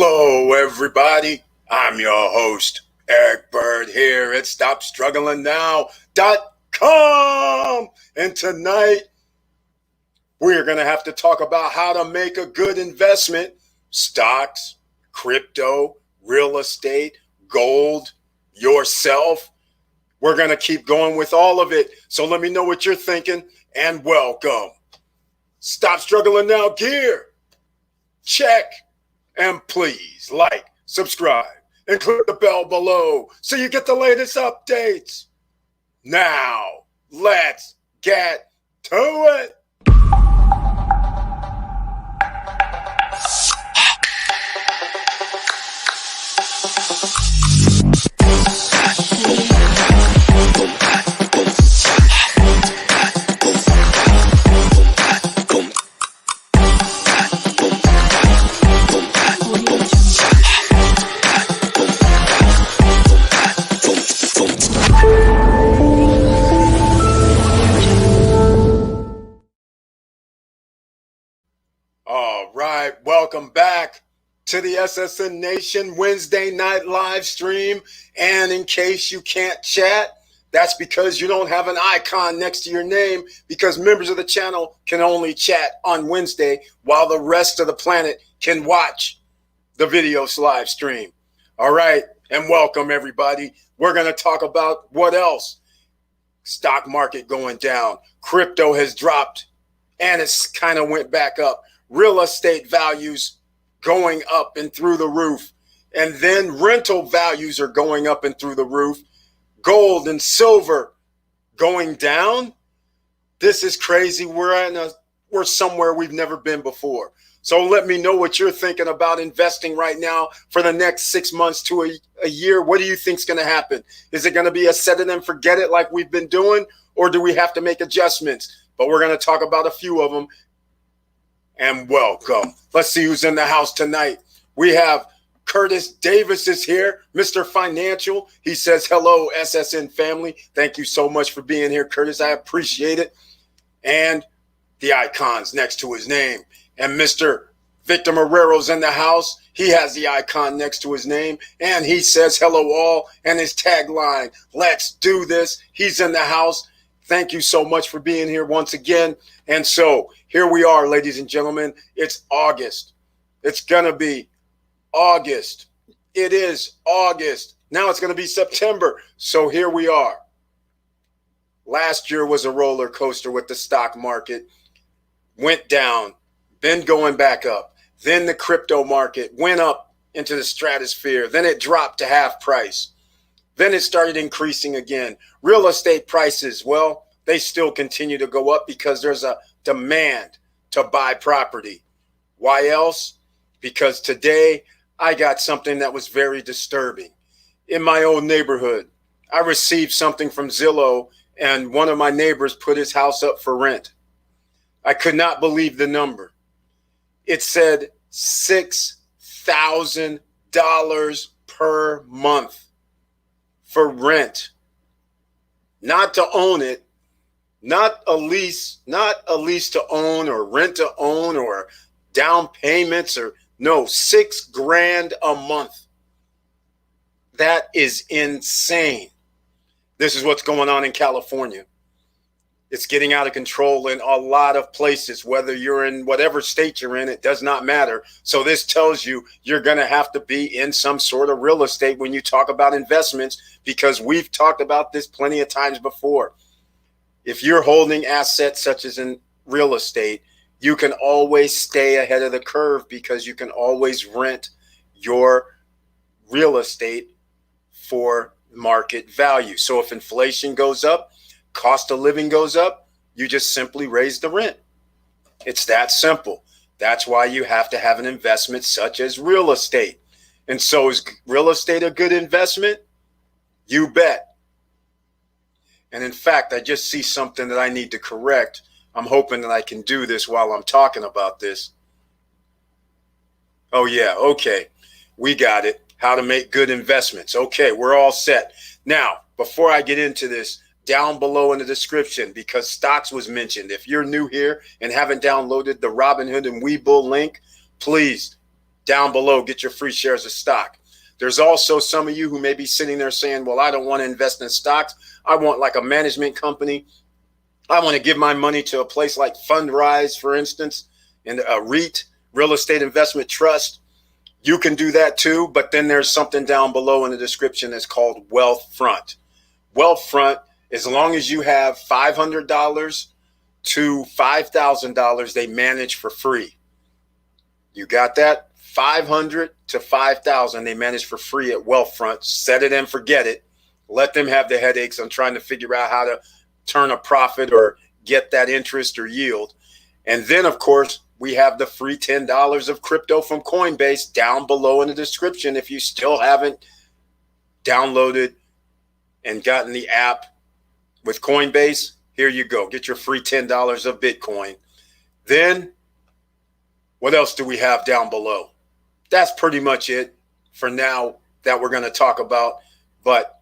Hello, everybody. I'm your host, Eric Bird, here at StopStrugglingNow.com. And tonight, we're going to have to talk about how to make a good investment: stocks, crypto, real estate, gold, yourself. We're going to keep going with all of it. So let me know what you're thinking, and welcome. Stop Struggling Now gear. Check. And please like, subscribe, and click the bell below so you get the latest updates. Now, let's get to it. All right, welcome back to the SSN Nation Wednesday night live stream. And in case you can't chat, that's because you don't have an icon next to your name, because members of the channel can only chat on Wednesday while the rest of the planet can watch the videos live stream. All right, and welcome everybody. We're going to talk about what else. Stock market going down. Crypto has dropped and it's kind of went back up. Real estate values going up and through the roof. And then rental values are going up and through the roof. Gold and silver going down. This is crazy. We're somewhere we've never been before. So let me know what you're thinking about investing right now for the next 6 months to a year. What do you think is going to happen? Is it going to be a set it and forget it like we've been doing? Or do we have to make adjustments? But we're going to talk about a few of them. And welcome. Let's see who's in the house tonight. We have Curtis Davis is here, Mr. Financial. He says, hello, SSN family. Thank you so much for being here, Curtis. I appreciate it. And the icons next to his name. And Mr. Victor Marrero's in the house. He has the icon next to his name. And he says, hello all. And his tagline, let's do this. He's in the house. Thank you so much for being here once again. And so here we are, ladies and gentlemen. It's August. It's going to be August. It is August. Now it's going to be September. So here we are. Last year was a roller coaster with the stock market. Went down, then going back up. Then the crypto market went up into the stratosphere. Then it dropped to half price. Then it started increasing again. Real estate prices, well, they still continue to go up because there's a demand to buy property. Why else? Because today I got something that was very disturbing. In my own neighborhood, I received something from Zillow, and one of my neighbors put his house up for rent. I could not believe the number. It said $6,000 per month for rent. Not to own it, not a lease to own or rent to own or down payments or no, $6,000 a month. That is insane. This is what's going on in California. It's getting out of control in a lot of places, whether you're in whatever state you're in, it does not matter. So this tells you you're going to have to be in some sort of real estate when you talk about investments, because we've talked about this plenty of times before. If you're holding assets such as in real estate, you can always stay ahead of the curve because you can always rent your real estate for market value. So if inflation goes up, cost of living goes up, you just simply raise the rent. It's that simple. That's why you have to have an investment such as real estate. And so is real estate a good investment? You bet. And in fact, I just see something that I need to correct. I'm hoping that I can do this while I'm talking about this. Oh yeah, okay. We got it. How to make good investments. Okay, we're all set. Now, before I get into this, down below in the description, because stocks was mentioned. If you're new here and haven't downloaded the Robinhood and Webull link, please down below, get your free shares of stock. There's also some of you who may be sitting there saying, well, I don't want to invest in stocks. I want like a management company. I want to give my money to a place like Fundrise, for instance, and a REIT, real estate investment trust. You can do that too, but then there's something down below in the description that's called Wealthfront. Wealthfront, as long as you have $500 to $5,000, they manage for free. You got that? 500 to 5,000, they manage for free at Wealthfront. Set it and forget it. Let them have the headaches on trying to figure out how to turn a profit or get that interest or yield. And then, of course, we have the free $10 of crypto from Coinbase down below in the description. If you still haven't downloaded and gotten the app with Coinbase, here you go. Get your free $10 of Bitcoin. Then, what else do we have down below? That's pretty much it for now that we're going to talk about. But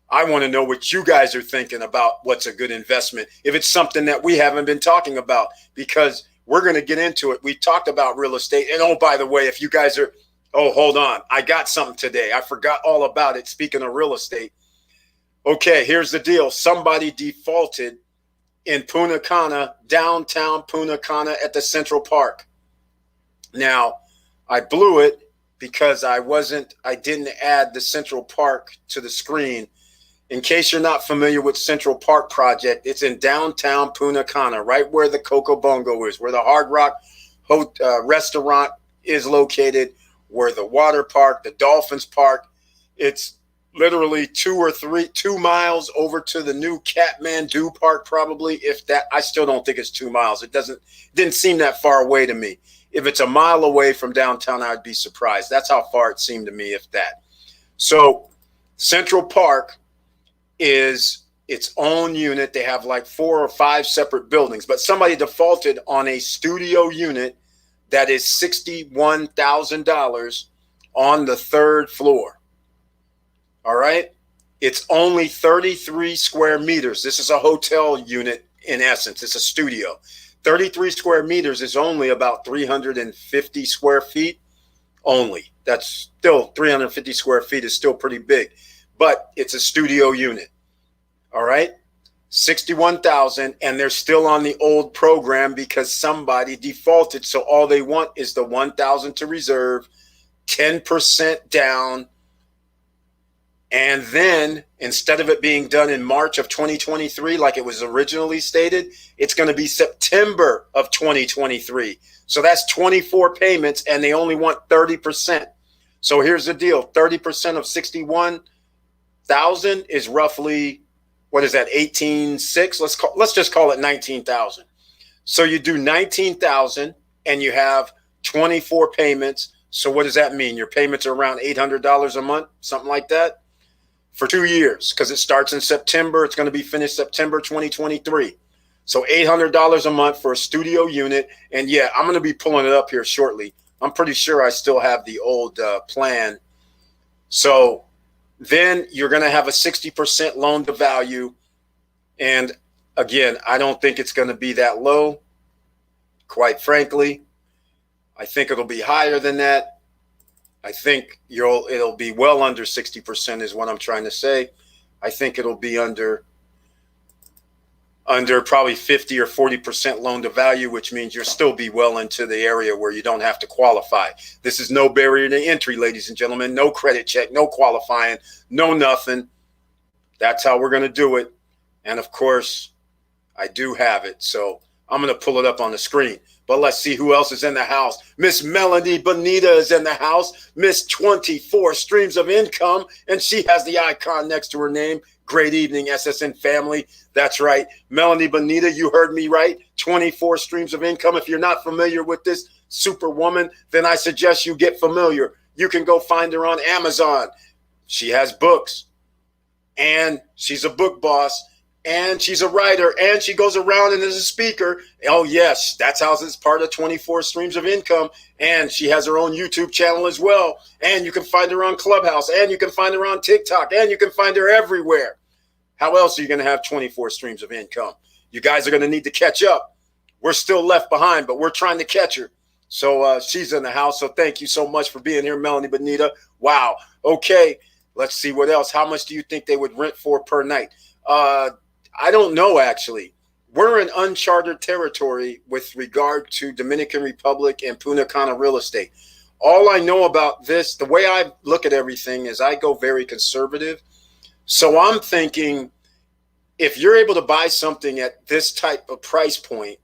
I want to know what you guys are thinking about what's a good investment, if it's something that we haven't been talking about, because we're going to get into it. We talked about real estate. And oh, by the way, if you guys are, oh, hold on. I got something today. I forgot all about it. Speaking of real estate. Okay, here's the deal. Somebody defaulted in Punta Cana, downtown Punta Cana at the Central Park. Now, I blew it because I didn't add the Central Park to the screen. In case you're not familiar with Central Park Project, it's in downtown Punta Cana, right where the Coco Bongo is, where the Hard Rock restaurant is located, where the water park, the Dolphins Park. It's literally 2 miles over to the new Kathmandu Park, probably, if that. I still don't think it's 2 miles. It didn't seem that far away to me. If it's a mile away from downtown, I'd be surprised. That's how far it seemed to me, if that. So Central Park is its own unit. They have like 4 or 5 separate buildings, but somebody defaulted on a studio unit that is $61,000 on the 3rd floor. All right. It's only 33 square meters. This is a hotel unit in essence. It's a studio. 33 square meters is only about 350 square feet only. That's still 350 square feet is still pretty big, but it's a studio unit. All right. 61,000, and they're still on the old program because somebody defaulted. So all they want is the 1,000 to reserve, 10% down. And then instead of it being done in March of 2023, like it was originally stated, it's going to be September of 2023. So that's 24 payments, and they only want 30%. So here's the deal. 30% of 61,000 is roughly, what is that, 18,600? Let's just call it 19,000. So you do 19,000 and you have 24 payments. So what does that mean? Your payments are around $800 a month, something like that, for 2 years, because it starts in September. It's going to be finished September 2023. So $800 a month for a studio unit. And yeah, I'm going to be pulling it up here shortly. I'm pretty sure I still have the old plan. So then you're going to have a 60% loan to value. And again, I don't think it's going to be that low. Quite frankly, I think it'll be higher than that. I think it'll be well under 60% is what I'm trying to say. I think it'll be under probably 50 or 40% loan to value, which means you'll still be well into the area where you don't have to qualify. This is no barrier to entry, ladies and gentlemen. No credit check, no qualifying, no nothing. That's how we're going to do it. And of course, I do have it. So I'm going to pull it up on the screen. But let's see who else is in the house. Miss Melanie Bonita is in the house. Miss 24 streams of income. And she has the icon next to her name. Great evening, SSN family. That's right. Melanie Bonita, you heard me right. 24 streams of income. If you're not familiar with this superwoman, then I suggest you get familiar. You can go find her on Amazon. She has books. And she's a book boss. And she's a writer, and she goes around and is a speaker. Oh, yes, that's how it's part of 24 streams of income. And she has her own YouTube channel as well. And you can find her on Clubhouse, and you can find her on TikTok, and you can find her everywhere. How else are you going to have 24 streams of income? You guys are going to need to catch up. We're still left behind, but we're trying to catch her. So she's in the house. So thank you so much for being here, Melanie Bonita. Wow. Okay. Let's see what else. How much do you think they would rent for per night? I don't know, actually. We're in uncharted territory with regard to Dominican Republic and Punta Cana real estate. All I know about this, the way I look at everything is I go very conservative. So I'm thinking if you're able to buy something at this type of price point,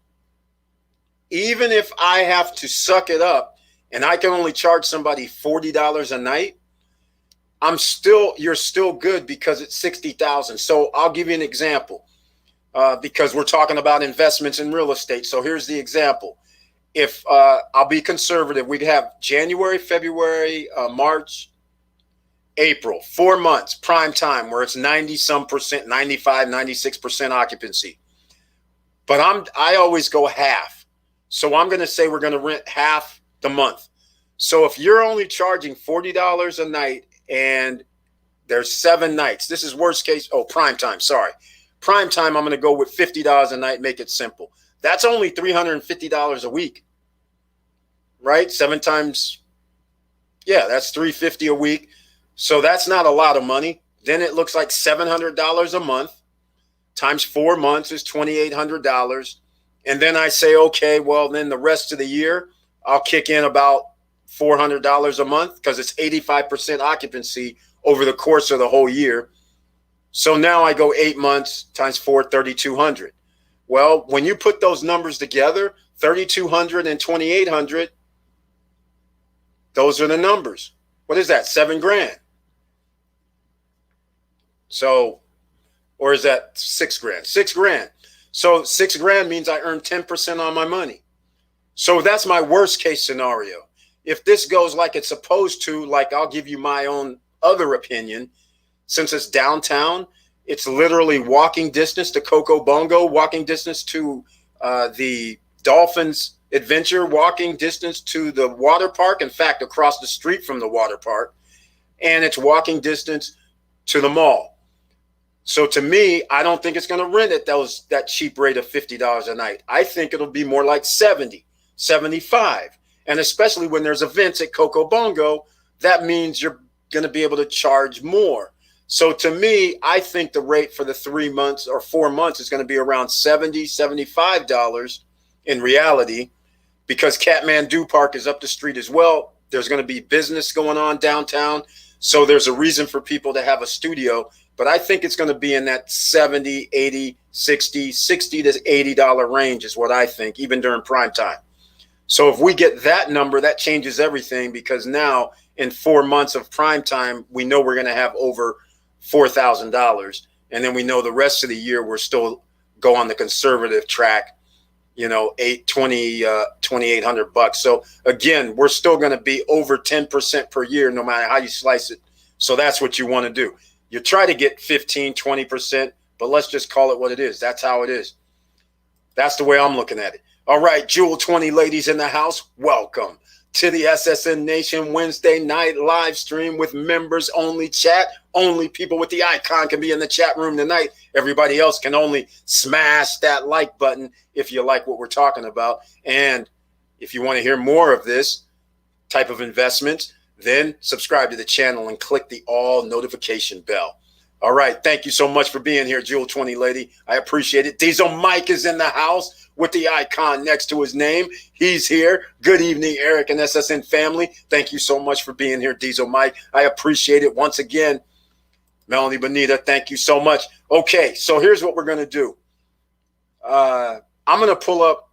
even if I have to suck it up and I can only charge somebody $40 a night, you're still good because it's 60,000. So I'll give you an example because we're talking about investments in real estate. So here's the example. If I'll be conservative, we'd have January, February, March, April, 4 months, prime time, where it's 90 some percent, 95, 96% occupancy. But I always go half. So I'm going to say we're going to rent half the month. So if you're only charging $40 a night and there's 7 nights, this is worst case. Oh, prime time. Sorry. Prime time, I'm going to go with $50 a night, make it simple. That's only $350 a week, right? 7 times. Yeah, that's $350 a week. So that's not a lot of money. Then it looks like $700 a month times 4 months is $2,800. And then I say, okay, well, then the rest of the year, I'll kick in about $400 a month because it's 85% occupancy over the course of the whole year. So now I go 8 months times 4, 3,200. Well, when you put those numbers together, 3,200 and 2,800, those are the numbers. What is that? $7,000. So, or is that $6,000? $6,000. So $6,000 means I earn 10% on my money. So that's my worst case scenario. If this goes like it's supposed to, like I'll give you my own other opinion. Since it's downtown, it's literally walking distance to Coco Bongo, walking distance to the Dolphins Adventure, walking distance to the water park. In fact, across the street from the water park. And it's walking distance to the mall. So to me, I don't think it's going to rent at that cheap rate of $50 a night. I think it'll be more like 70, 75. And especially when there's events at Coco Bongo, that means you're going to be able to charge more. So to me, I think the rate for the 3 months or 4 months is going to be around $70, $75 in reality, because Kathmandu Park is up the street as well. There's going to be business going on downtown. So there's a reason for people to have a studio. But I think it's going to be in that 70, 80, 60 to $80 range is what I think, even during prime time. So if we get that number, that changes everything, because now in 4 months of prime time, we know we're going to have over $4,000. And then we know the rest of the year, we're still go on the conservative track, $2,800. So again, we're still going to be over 10% per year, no matter how you slice it. So that's what you want to do. You try to get 15, 20%, but let's just call it what it is. That's how it is. That's the way I'm looking at it. All right, Jewel 20 ladies in the house, welcome to the SSN Nation Wednesday night live stream with members only chat. Only people with the icon can be in the chat room tonight. Everybody else can only smash that like button if you like what we're talking about. And if you want to hear more of this type of investments, then subscribe to the channel and click the all notification bell. All right. Thank you so much for being here, Jewel 20 lady. I appreciate it. Diesel Mike is in the house with the icon next to his name. He's here. Good evening, Eric and SSN family. Thank you so much for being here, Diesel Mike. I appreciate it once again. Melanie Bonita, thank you so much. Okay. So here's what we're going to do. I'm going to pull up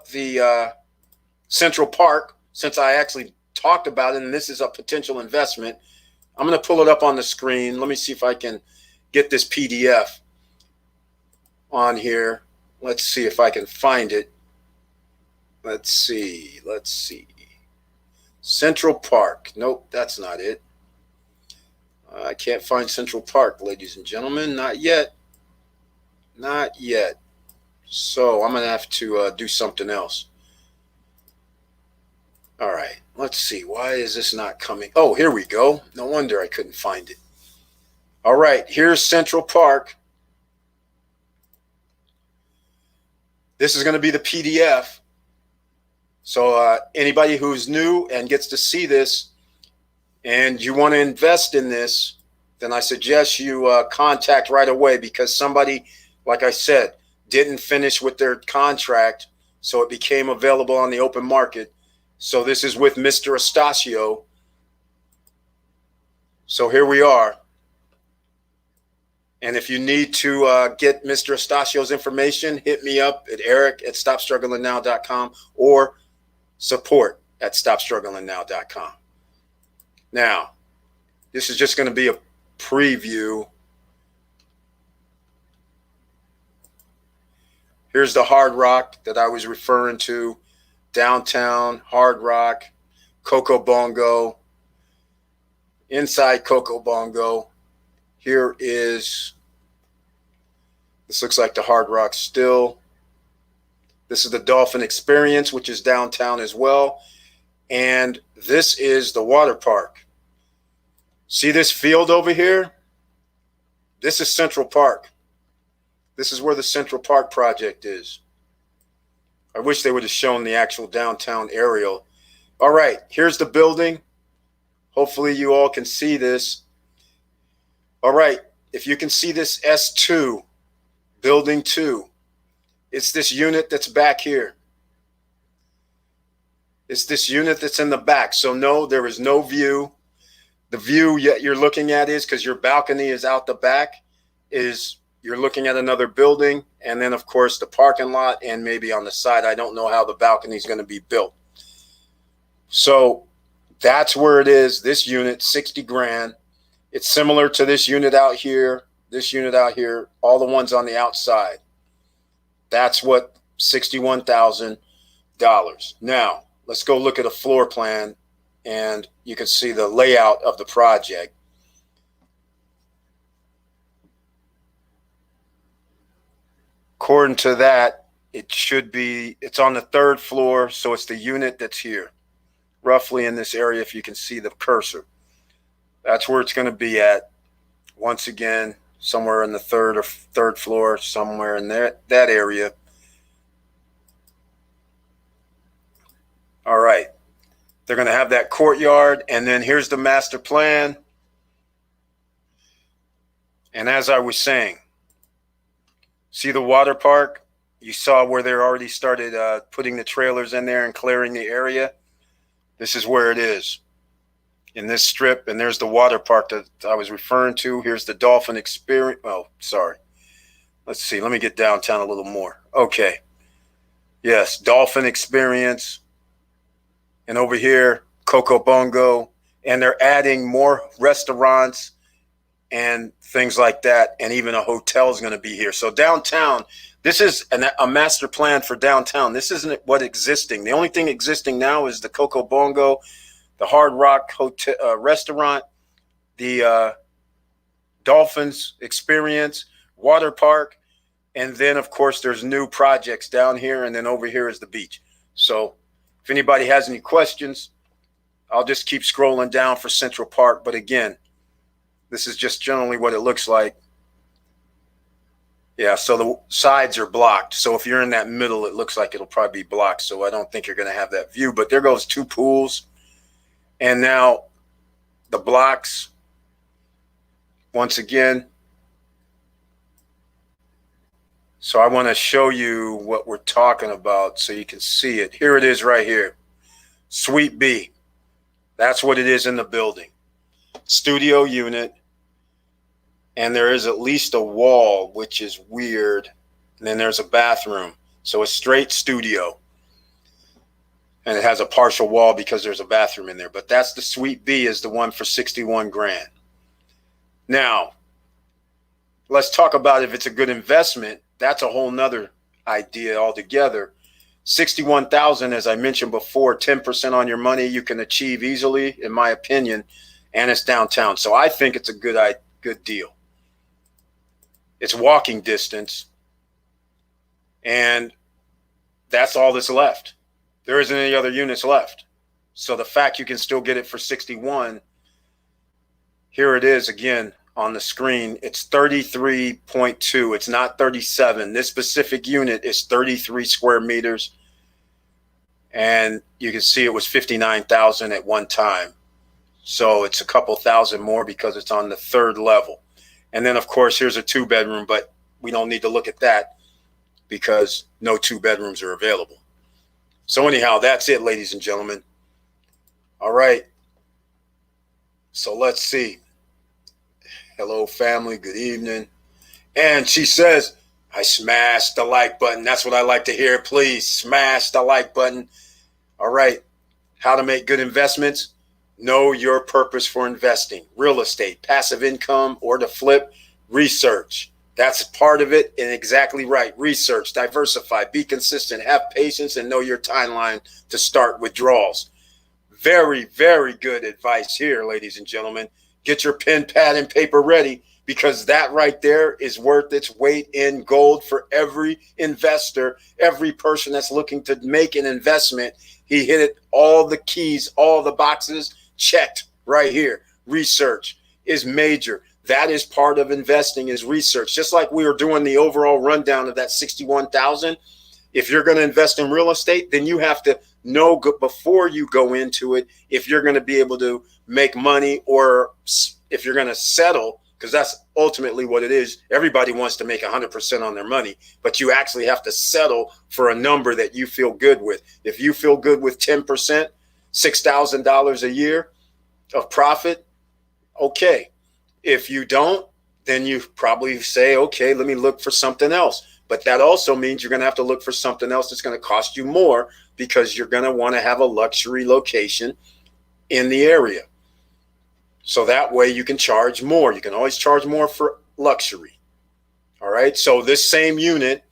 the Central Park, since I actually talked about it, and this is a potential investment. I'm going to pull it up on the screen. Let me see if I can get this PDF on here. Let's see if I can find it. Let's see. Central Park. Nope, that's not it. I can't find Central Park, ladies and gentlemen. Not yet. Not yet. So I'm going to have to do something else. All right, let's see. Why is this not coming? Oh, here we go. No wonder I couldn't find it. All right, here's Central Park. This is going to be the PDF. So anybody who's new and gets to see this and you want to invest in this, then I suggest you contact right away, because somebody, like I said, didn't finish with their contract, so it became available on the open market. So this is with Mr. Estacio. So here we are. And if you need to get Mr. Estacio's information, hit me up at eric@stopstrugglingnow.com or support@stopstrugglingnow.com. Now, this is just going to be a preview. Here's the Hard Rock that I was referring to. Downtown, Hard Rock, Coco Bongo. Inside Coco Bongo, here is, this looks like the Hard Rock still. This is the Dolphin Experience, which is downtown as well. And this is the water park. See this field over here? This is Central Park. This is where the Central Park project is. I wish they would have shown the actual downtown aerial. All right, here's the building. Hopefully you all can see this. All right, if you can see this S2, building 2, it's this unit that's back here. It's this unit that's in the back. So no, there is no view. The view you're looking at is, because your balcony is out the back, is you're looking at another building, and then of course the parking lot, and maybe on the side. I don't know how the balcony is going to be built. So that's where it is. This unit, 60 grand. It's similar to this unit out here, all the ones on the outside. That's what, $61,000. Now, let's go look at a floor plan, and you can see the layout of the project. According to that, it's on the 3rd floor, so it's the unit that's here, roughly in this area, if you can see the cursor. That's where it's going to be at. Once again, somewhere in the 3rd floor, somewhere in that area. All right. They're going to have that courtyard, and then here's the master plan. And as I was saying, see the water park? You saw where they already started putting the trailers in there and clearing the area. This is where it is, in this strip. And there's the water park that I was referring to. Here's the Dolphin Experience. Oh, sorry. Let's see. Let me get downtown a little more. Okay. Yes, Dolphin Experience. And over here, Coco Bongo. And they're adding more restaurants and things like that. And even a hotel is going to be here. So downtown, this is a master plan for downtown. This isn't what existing. The only thing existing now is the Coco Bongo, the Hard Rock Hotel, restaurant, the Dolphins Experience, water park, and then, of course, there's new projects down here, and then over here is the beach. So if anybody has any questions, I'll just keep scrolling down for Central Park. But again, this is just generally what it looks like. Yeah, so the sides are blocked. So if you're in that middle, it looks like it'll probably be blocked. So I don't think you're going to have that view. But there goes 2 pools. And now the blocks, once again. So I want to show you what we're talking about so you can see it. Here it is right here. Suite B. That's what it is in the building. Studio unit. And there is at least a wall, which is weird. And then there's a bathroom. So a straight studio. And it has a partial wall because there's a bathroom in there. But that's the Suite B, is the one for 61 grand. Now, let's talk about if it's a good investment. That's a whole nother idea altogether. 61,000, as I mentioned before, 10% on your money you can achieve easily, in my opinion. And it's downtown. So I think it's a good deal. It's walking distance, and that's all that's left. There isn't any other units left. So the fact you can still get it for 61, here it is again on the screen. It's 33.2. It's not 37. This specific unit is 33 square meters, And you can see it was 59,000 at one time. So it's a couple thousand more because it's on the third level. And then, of course, here's a 2-bedroom, but we don't need to look at that because no 2 bedrooms are available. So anyhow, that's it, ladies and gentlemen. All right. So let's see. Hello, family. Good evening. And she says, I smashed the like button. That's what I like to hear. Please smash the like button. All right. How to make good investments. Know your purpose for investing. Real estate, passive income, or to flip. Research. That's part of it, and exactly right. Research, diversify, be consistent, have patience, and know your timeline to start withdrawals. Very, very good advice here, ladies and gentlemen. Get your pen, pad, and paper ready, because that right there is worth its weight in gold for every investor, every person that's looking to make an investment. He hit it, all the keys, all the boxes checked right here. Research is major. That is part of investing, is research. Just like we were doing the overall rundown of that 61,000. If you're going to invest in real estate, then you have to know before you go into it if you're going to be able to make money, or if you're going to settle, because that's ultimately what it is. Everybody wants to make 100% on their money, but you actually have to settle for a number that you feel good with. If you feel good with 10%, $6,000 a year of profit, okay. If you don't, then you probably say, okay, let me look for something else. But that also means you're going to have to look for something else that's going to cost you more, because you're going to want to have a luxury location in the area. So that way you can charge more. You can always charge more for luxury. All right. So this same unit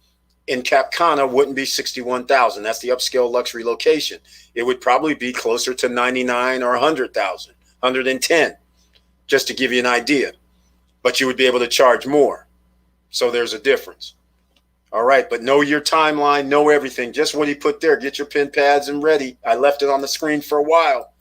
in Cap Cana wouldn't be 61,000. That's the upscale luxury location. It would probably be closer to 99 or 100,000, 110. Just to give you an idea, but you would be able to charge more. So there's a difference. All right, but know your timeline, know everything. Just what he put there. Get your pen pads and ready. I left it on the screen for a while.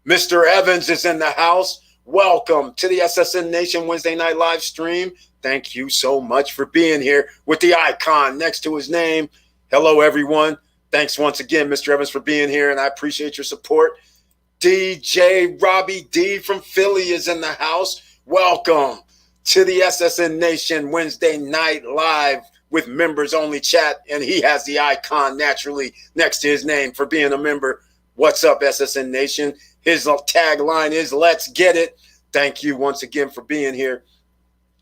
Mr. Evans is in the house. Welcome to the SSN Nation Wednesday night live stream. Thank you so much for being here with the icon next to his name. Hello, everyone. Thanks once again, Mr. Evans, for being here, and I appreciate your support. DJ Robbie D from Philly is in the house. Welcome to the SSN Nation Wednesday night live with members only chat. And he has the icon naturally next to his name for being a member. What's up, SSN Nation? His tagline is "Let's get it." Thank you once again for being here.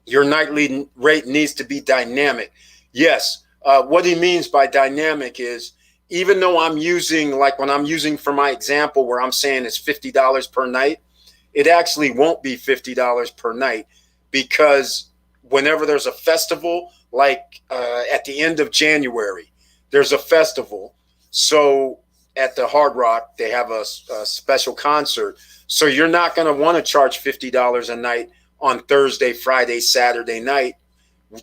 Your nightly rate needs to be dynamic. Yes. What he means by dynamic is, even though I'm using, like when I'm using for my example where I'm saying it's $50 per night, it actually won't be $50 per night, because whenever there's a festival, like at the end of January, there's a festival. So at the Hard Rock, they have a special concert. So you're not going to want to charge $50 a night on Thursday, Friday, Saturday night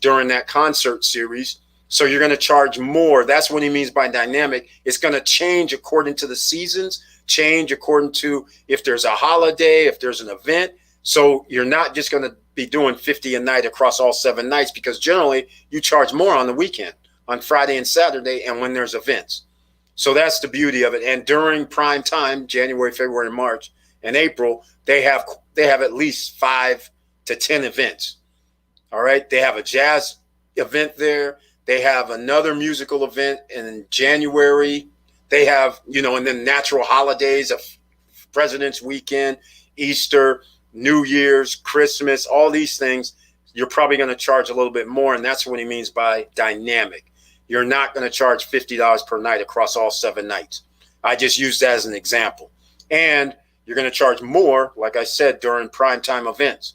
during that concert series. So you're going to charge more. That's what he means by dynamic. It's going to change according to the seasons, change according to if there's a holiday, if there's an event. So you're not just going to be doing 50 a night across all 7 nights, because generally you charge more on the weekend, on Friday and Saturday, and when there's events. So that's the beauty of it. And during prime time, January, February, March, and April, they have at least 5 to 10 events. All right. They have a jazz event there. They have another musical event in January. They have, and then natural holidays of President's Weekend, Easter, New Year's, Christmas, all these things. You're probably going to charge a little bit more. And that's what he means by dynamic. You're not going to charge $50 per night across all 7 nights. I just used that as an example. And you're going to charge more, like I said, during primetime events.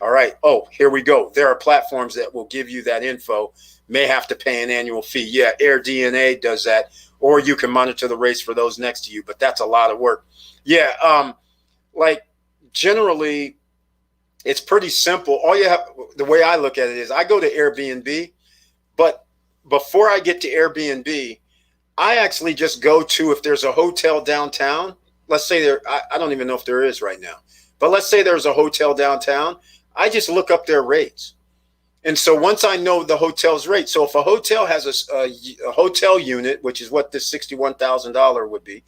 All right. Oh, here we go. There are platforms that will give you that info. May have to pay an annual fee. Yeah, AirDNA does that. Or you can monitor the race for those next to you. But that's a lot of work. Yeah. Like generally, it's pretty simple. All you have, the way I look at it is I go to Airbnb. But before I get to Airbnb, I actually just go to, if there's a hotel downtown, let's say there, I don't even know if there is right now, but let's say there's a hotel downtown. I just look up their rates. And so once I know the hotel's rate, so if a hotel has a hotel unit, which is what this $61,000 would be,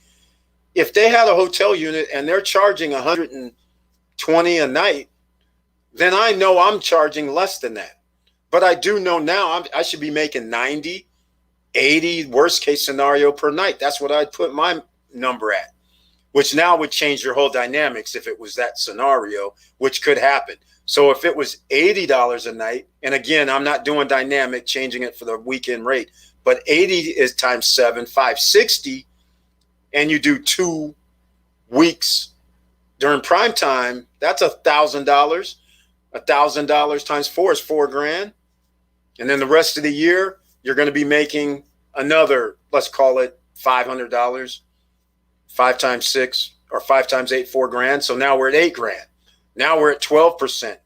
if they had a hotel unit and they're charging 120 a night, then I know I'm charging less than that. But I do know now I should be making 90, 80, worst case scenario per night. That's what I'd put my number at, which now would change your whole dynamics if it was that scenario, which could happen. So if it was $80 a night, and again, I'm not doing dynamic, changing it for the weekend rate, but 80 is times 7, 560, and you do 2 weeks during prime time, that's $1,000. $1,000 times 4 is $4,000. And then the rest of the year, you're going to be making another, let's call it $500, 5 times 6 or 5 times 8, $4,000. So now we're at $8,000. Now we're at 12%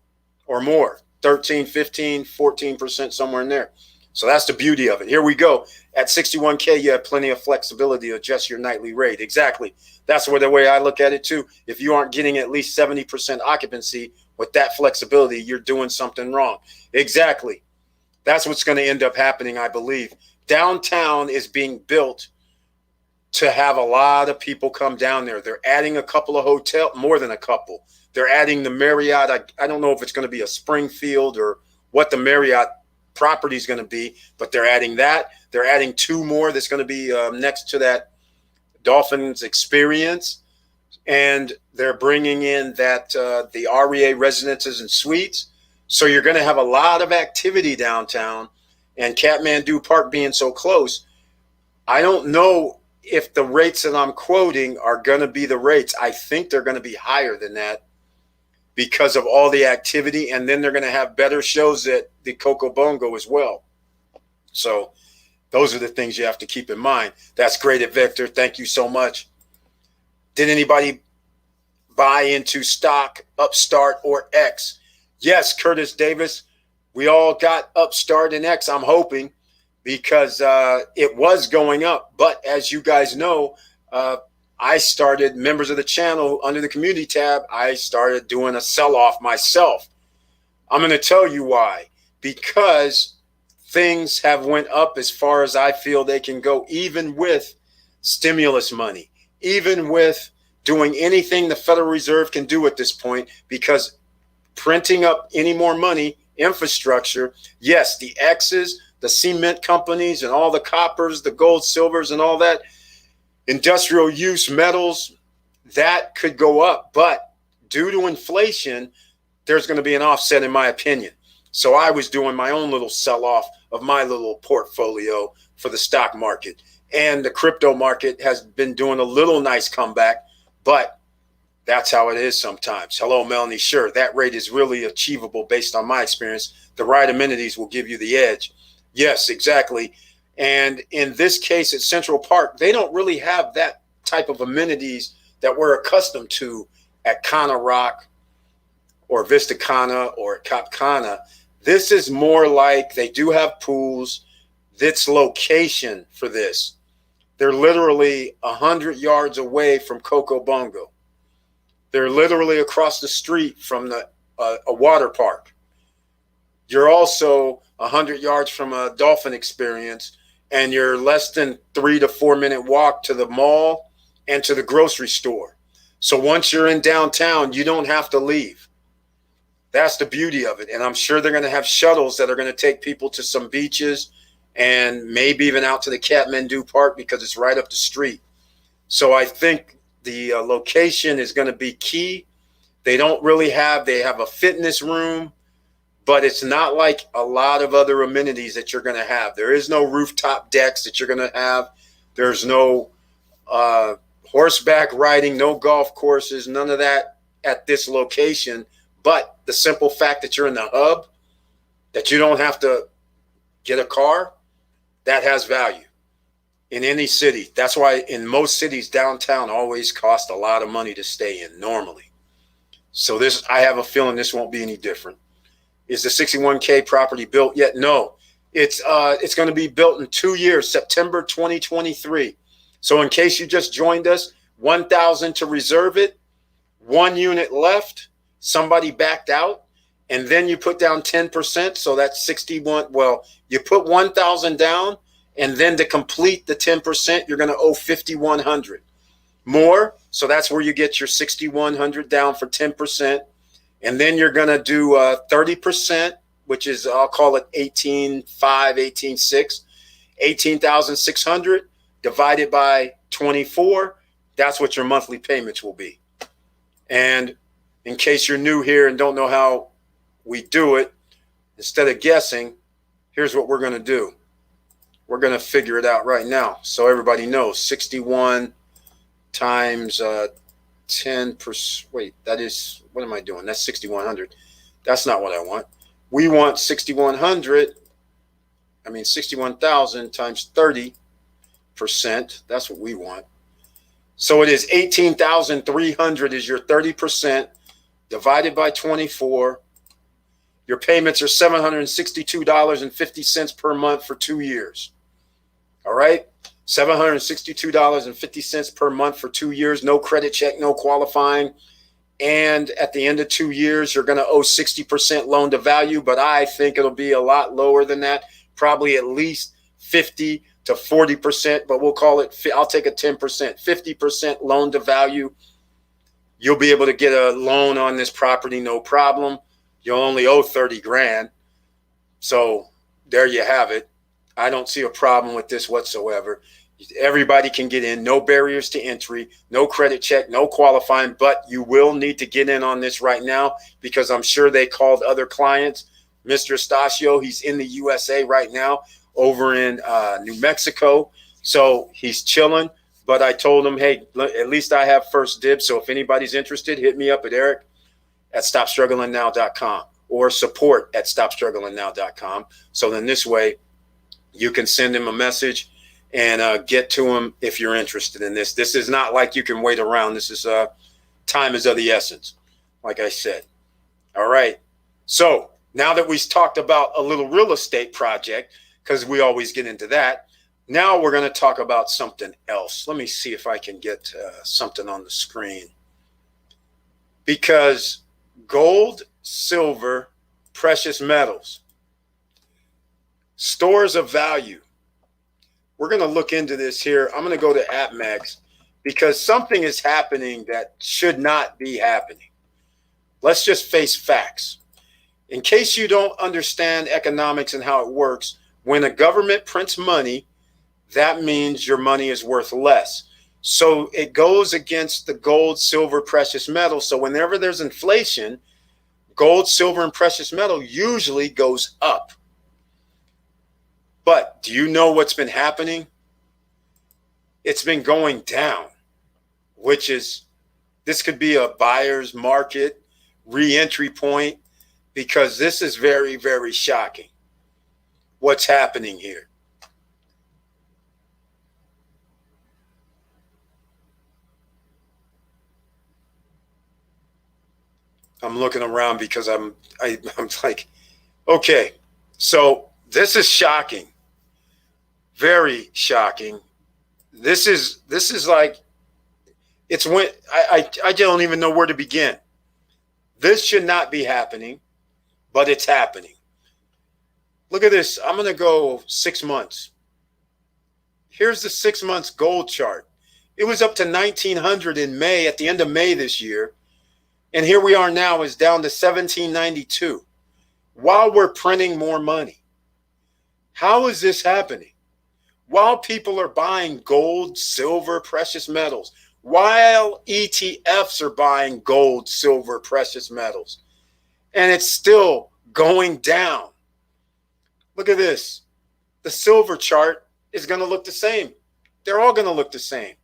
or more, 13, 15, 14%, somewhere in there. So that's the beauty of it. Here we go. At 61K, you have plenty of flexibility to adjust your nightly rate. Exactly. That's the way I look at it too. If you aren't getting at least 70% occupancy with that flexibility, you're doing something wrong. Exactly. That's what's going to end up happening, I believe. Downtown is being built to have a lot of people come down there. They're adding a couple of hotels, more than a couple. They're adding the Marriott. I don't know if it's going to be a Springfield or what the Marriott property is going to be, but they're adding that. They're adding 2 more that's going to be next to that Dolphins Experience. And they're bringing in that the REA residences and suites. So you're going to have a lot of activity downtown. And Kathmandu Park being so close, I don't know if the rates that I'm quoting are going to be the rates. I think they're going to be higher than that because of all the activity. And then they're going to have better shows at the Coco Bongo as well. So those are the things you have to keep in mind. That's great at Victor. Thank you so much. Did anybody buy into stock, Upstart, or X? Yes, Curtis Davis. We all got Upstart and X, I'm hoping, because it was going up. But as you guys know, I started, members of the channel, under the community tab, I started doing a sell-off myself. I'm going to tell you why. Because things have went up as far as I feel they can go, even with stimulus money, even with doing anything the Federal Reserve can do at this point, because printing up any more money, infrastructure, yes, the X's, the cement companies and all the coppers, the gold, silvers and all that, industrial use metals, that could go up. But due to inflation, there's going to be an offset in my opinion. So I was doing my own little sell-off of my little portfolio for the stock market. And the crypto market has been doing a little nice comeback, but that's how it is sometimes. Hello, Melanie. Sure, that rate is really achievable based on my experience. The right amenities will give you the edge. Yes, exactly. And in this case at Central Park, they don't really have that type of amenities that we're accustomed to at Kana Rock or Vista Kana or Cap Kana. This is more like they do have pools. This location for this, they're literally 100 yards away from Coco Bongo. They're literally across the street from a water park. You're also 100 yards from a Dolphin Experience, and you're less than 3 to 4 minute walk to the mall and to the grocery store. So once you're in downtown, you don't have to leave. That's the beauty of it. And I'm sure they're going to have shuttles that are going to take people to some beaches and maybe even out to the Kathmandu Park because it's right up the street. So I think the location is going to be key. They have a fitness room, but it's not like a lot of other amenities that you're going to have. There is no rooftop decks that you're going to have. There's no horseback riding, no golf courses, none of that at this location. But the simple fact that you're in the hub, that you don't have to get a car, that has value in any city. That's why in most cities, downtown always costs a lot of money to stay in normally. So I have a feeling this won't be any different. Is the 61K property built yet? No, it's going to be built in 2 years, September 2023. So in case you just joined us, 1,000 to reserve it, 1 unit left. Somebody backed out, and then you put down 10%. So that's 61. Well, you put 1,000 down, and then to complete the 10%, you're going to owe 5,100 more. So that's where you get your 6,100 down for 10%. And then you're going to do 30%, which is, I'll call it 18,500, 18,600, 18,600 divided by 24. That's what your monthly payments will be. And in case you're new here and don't know how we do it, instead of guessing, here's what we're going to do. We're going to figure it out right now so everybody knows. 61 times 10%. Wait, that is, what am I doing? That's 6,100. That's not what I want. We want 6,100. 61,000 times 30%. That's what we want. So it is 18,300 is your 30% divided by 24. Your payments are $762.50 per month for 2 years. All right? $762.50 per month for 2 years. No credit check, no qualifying. And at the end of 2 years, you're going to owe 60% loan to value, but I think it'll be a lot lower than that. Probably at least 50 to 40%, but we'll call it, I'll take a 10%, 50% loan to value. You'll be able to get a loan on this property, no problem. You'll only owe 30 grand. So there you have it. I don't see a problem with this whatsoever. Everybody can get in, no barriers to entry, no credit check, no qualifying, but you will need to get in on this right now because I'm sure they called other clients. Mr. Estacio, he's in the USA right now, over in New Mexico. So he's chilling, but I told him, hey, at least I have first dibs. So if anybody's interested, hit me up at eric@stopstrugglingnow.com or support@stopstrugglingnow.com. So then this way you can send him a message and get to him if you're interested in this. This is not like you can wait around. This is time is of the essence, like I said. All right. So now that we've talked about a little real estate project, because we always get into that, now we're going to talk about something else. Let me see if I can get something on the screen. Because gold, silver, precious metals, stores of value. We're going to look into this here. I'm going to go to AppMax because something is happening that should not be happening. Let's just face facts. In case you don't understand economics and how it works, when a government prints money, that means your money is worth less. So it goes against the gold, silver, precious metal. So whenever there's inflation, gold, silver, and precious metal usually goes up. But do you know what's been happening? It's been going down, which is, this could be a buyer's market, re-entry point, because this is very, very shocking what's happening here. I'm looking around because I'm like, okay, so this is shocking. Very shocking. This is like, it's when I don't even know where to begin. This should not be happening, but it's happening. Look at this. I'm going to go 6 months. Here's the 6 months gold chart. It was up to 1900 in May, at the end of May this year. And here we are now, is down to 1792 while we're printing more money. How is this happening? While people are buying gold, silver, precious metals, while ETFs are buying gold, silver, precious metals, and it's still going down. Look at this. The silver chart is going to look the same. They're all going to look the same.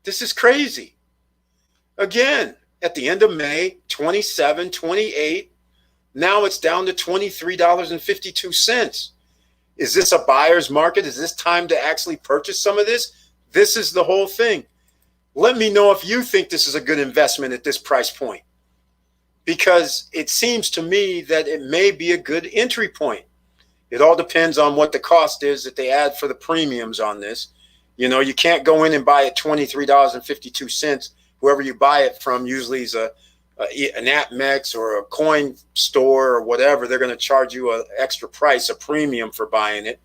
This is crazy. Again, at the end of May, 27, 28. Now it's down to $23.52. Is this a buyer's market? Is this time to actually purchase some of this? This is the whole thing. Let me know if you think this is a good investment at this price point, because it seems to me that it may be a good entry point. It all depends on what the cost is that they add for the premiums on this. You know, you can't go in and buy at $23.52. Whoever you buy it from usually is a an AppMex or a coin store or whatever, they're going to charge you an extra price, a premium for buying it,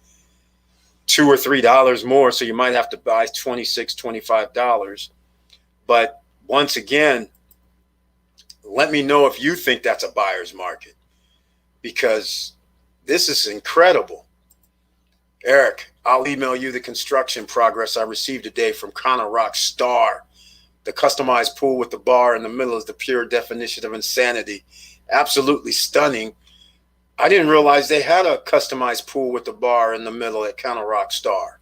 $2 or $3 more. So you might have to buy $26, $25. But once again, let me know if you think that's a buyer's market, because this is incredible. Eric, I'll email you the construction progress I received today from Connor Rock Star. The customized pool with the bar in the middle is the pure definition of insanity. Absolutely stunning. I didn't realize they had a customized pool with the bar in the middle at Connor Rock Star.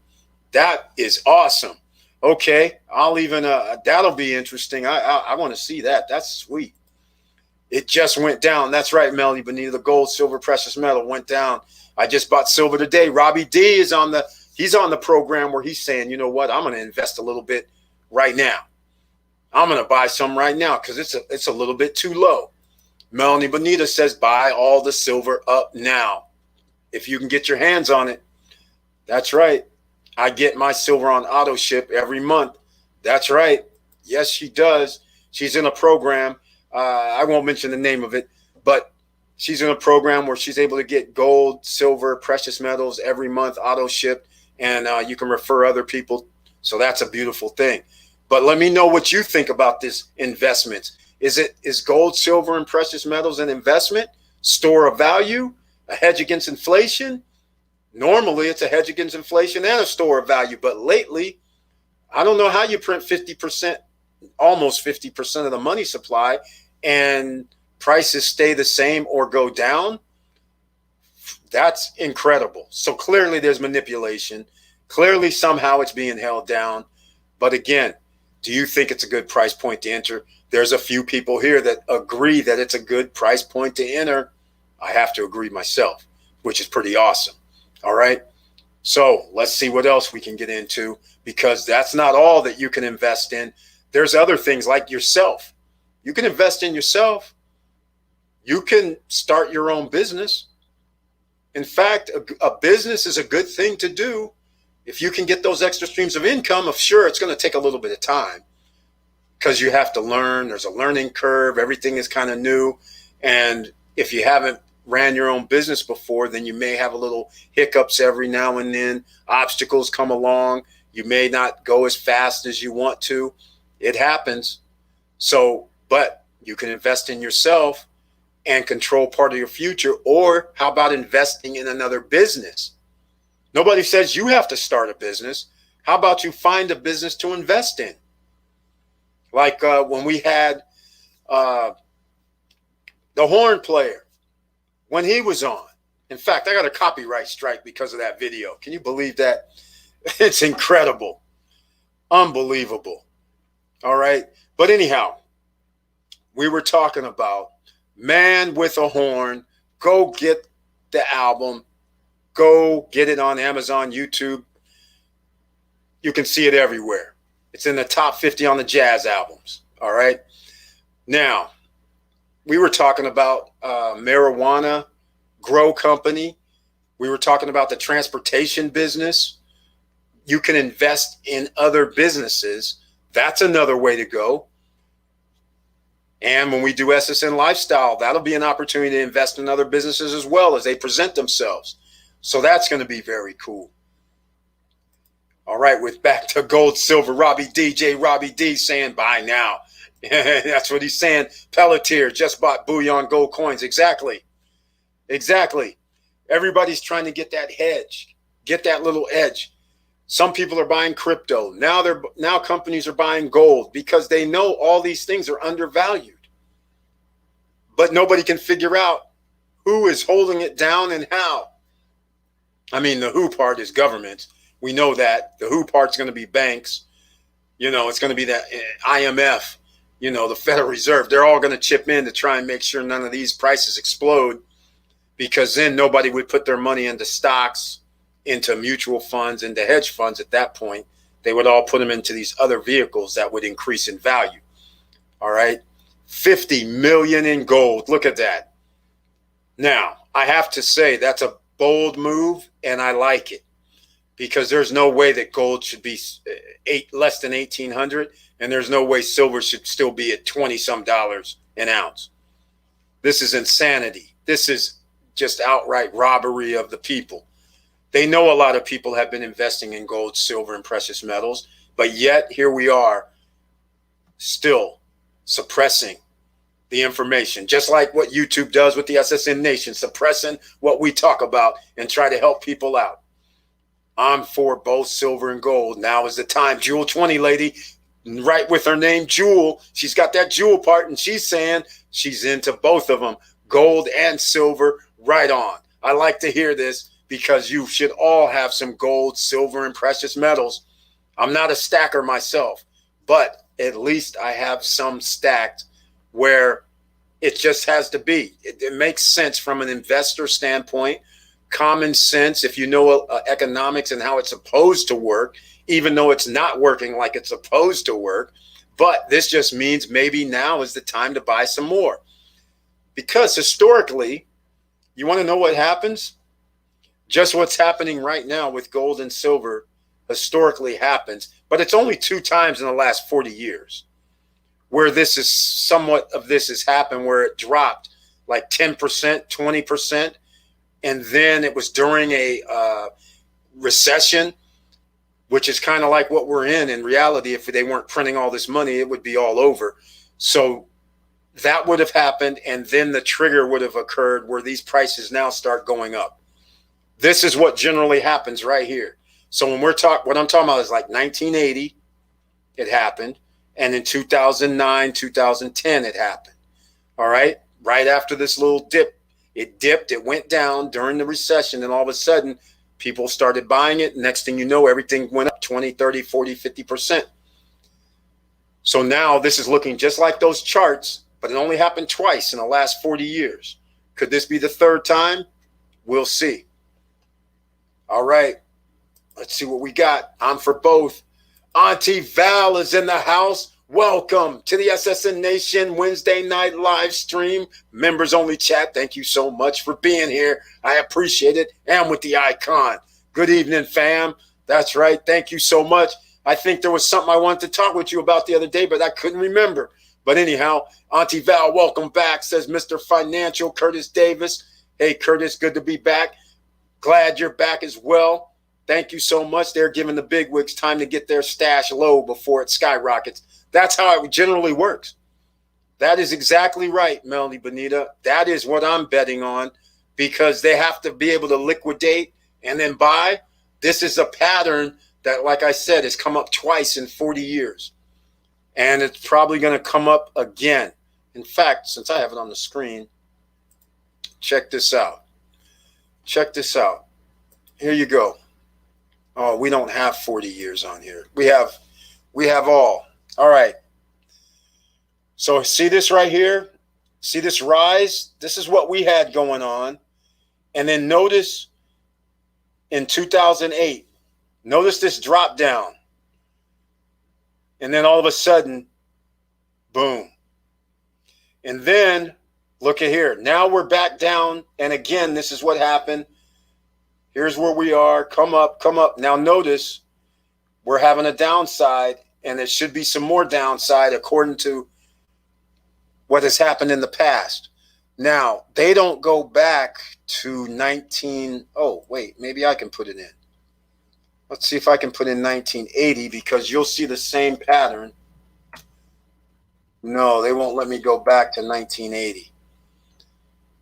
That is awesome. Okay, I'll even, that'll be interesting. I want to see that. That's sweet. It just went down. That's right, Melanie Benita. The gold, silver, precious metal went down. I just bought silver today. Robbie D is he's on the program where he's saying, you know what, I'm going to invest a little bit right now. I'm going to buy some right now because it's a little bit too low. Melanie Benita says buy all the silver up now if you can get your hands on it. That's right. I get my silver on auto ship every month. That's right. Yes, she does. She's in a program. I won't mention the name of it, but she's in a program where she's able to get gold, silver, precious metals every month auto shipped, and you can refer other people. So that's a beautiful thing. But let me know what you think about this investment. Is gold, silver, and precious metals an investment, store of value, a hedge against inflation? Normally, it's a hedge against inflation and a store of value. But lately, I don't know how you print 50%, almost 50% of the money supply, and prices stay the same or go down. That's incredible. So clearly there's manipulation. Clearly somehow it's being held down. But again, do you think it's a good price point to enter? There's a few people here that agree that it's a good price point to enter. I have to agree myself, which is pretty awesome. All right. So let's see what else we can get into, because that's not all that you can invest in. There's other things like yourself. You can invest in yourself. You can start your own business. In fact, a business is a good thing to do. If you can get those extra streams of income, sure, it's going to take a little bit of time because you have to learn. There's a learning curve. Everything is kind of new. And if you haven't ran your own business before, then you may have a little hiccups every now and then. Obstacles come along. You may not go as fast as you want to. It happens. So, but you can invest in yourself and control part of your future. Or how about investing in another business? Nobody says you have to start a business. How about you find a business to invest in? Like when we had the horn player, when he was on. In fact, I got a copyright strike because of that video. Can you believe that? It's incredible. Unbelievable. All right. But anyhow, we were talking about Man with a Horn. Go get the album. Go get it on Amazon, YouTube. You can see it everywhere. It's in the top 50 on the jazz albums. All right. Now, we were talking about marijuana grow company. We were talking about the transportation business. You can invest in other businesses. That's another way to go. And when we do SSN Lifestyle, that'll be an opportunity to invest in other businesses as well as they present themselves. So that's going to be very cool. All right, with back to gold, silver, Robbie D saying buy now. That's what he's saying. Pelletier just bought bullion gold coins. Exactly. Everybody's trying to get that hedge, get that little edge. Some people are buying crypto. Now companies are buying gold because they know all these things are undervalued. But nobody can figure out who is holding it down and how. I mean, the who part is government. We know that. The who part's going to be banks. It's going to be that IMF, the Federal Reserve. They're all going to chip in to try and make sure none of these prices explode, because then nobody would put their money into stocks, into mutual funds, into hedge funds at that point. They would all put them into these other vehicles that would increase in value. All right. 50 million in gold. Look at that. Now, I have to say that's a bold move, and I like it, because there's no way that gold should be less than 1,800, and there's no way silver should still be at $20 some. an ounce. This is insanity. This is just outright robbery of the people. They know a lot of people have been investing in gold, silver, and precious metals, but yet here we are still suppressing the information, just like what YouTube does with the SSN Nation, suppressing what we talk about and try to help people out. I'm for both silver and gold. Now is the time. Jewel 20 lady, right with her name, Jewel. She's got that jewel part, and she's saying she's into both of them, gold and silver. Right on. I like to hear this because you should all have some gold, silver, and precious metals. I'm not a stacker myself, but at least I have some stacked where it just has to be. It makes sense from an investor standpoint, common sense if you know economics and how it's supposed to work, even though it's not working like it's supposed to work. But this just means maybe now is the time to buy some more. Because historically, you want to know what happens? Just what's happening right now with gold and silver historically happens, but it's only 2 times in the last 40 years where this is somewhat of this has happened, where it dropped like 10%, 20%. And then it was during a recession, which is kind of like what we're in reality. If they weren't printing all this money, it would be all over. So that would have happened, and then the trigger would have occurred where these prices now start going up. This is what generally happens right here. So when what I'm talking about is like 1980, it happened, and in 2009, 2010, it happened. All right, right after this little dip, it dipped, it went down during the recession, and all of a sudden, people started buying it. Next thing you know, everything went up 20, 30, 40, 50%. So now this is looking just like those charts, but it only happened twice in the last 40 years. Could this be the 3rd time? We'll see. All right, let's see what we got. I'm for both. Auntie Val is in the house. Welcome to the SSN Nation Wednesday night live stream. Members only chat. Thank you so much for being here. I appreciate it. And with the icon. Good evening, fam. That's right. Thank you so much. I think there was something I wanted to talk with you about the other day, but I couldn't remember. But anyhow, Auntie Val, welcome back, says Mr. Financial Curtis Davis. Hey, Curtis, good to be back. Glad you're back as well. Thank you so much. They're giving the bigwigs time to get their stash low before it skyrockets. That's how it generally works. That is exactly right, Melanie Bonita. That is what I'm betting on, because they have to be able to liquidate and then buy. This is a pattern that, like I said, has come up twice in 40 years. And it's probably going to come up again. In fact, since I have it on the screen, check this out. Check this out. Here you go. Oh, we don't have 40 years on here. We have all. All right. So see this right here? See this rise? This is what we had going on. And then notice in 2008, notice this drop down. And then all of a sudden, boom. And then look at here. Now we're back down. And again, this is what happened. Here's where we are. Come up, come up. Now notice we're having a downside, and there should be some more downside according to what has happened in the past. Now, they don't go back to oh, wait, maybe I can put it in. Let's see if I can put in 1980, because you'll see the same pattern. No, they won't let me go back to 1980.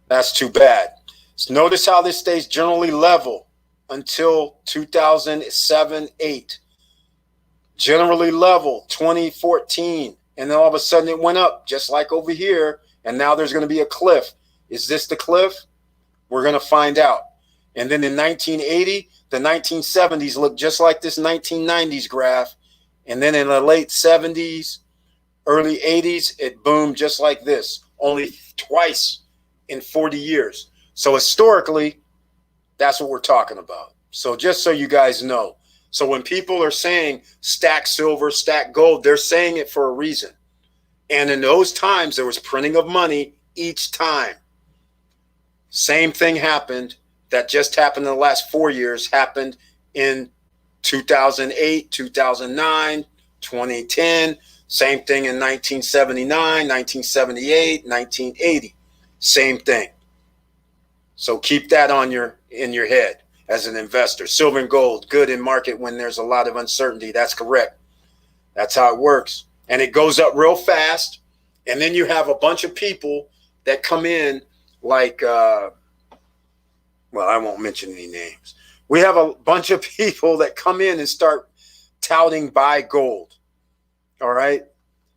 That's too bad. So notice how this stays generally level until 2007-8. Generally level 2014. And then all of a sudden it went up, just like over here. And now there's going to be a cliff. Is this the cliff? We're going to find out. And then in 1980, the 1970s looked just like this 1990s graph. And then in the late 70s, early 80s, it boomed just like this, only twice in 40 years. So historically, that's what we're talking about. So just so you guys know. So when people are saying stack silver, stack gold, they're saying it for a reason. And in those times, there was printing of money each time. Same thing happened that just happened in the last 4 years, happened in 2008, 2009, 2010, same thing in 1979, 1978, 1980, same thing. So keep that in your head as an investor. Silver and gold, good in market when there's a lot of uncertainty. That's correct. That's how it works. And it goes up real fast. And then you have a bunch of people that come in like, well, I won't mention any names. We have a bunch of people that come in and start touting buy gold. All right.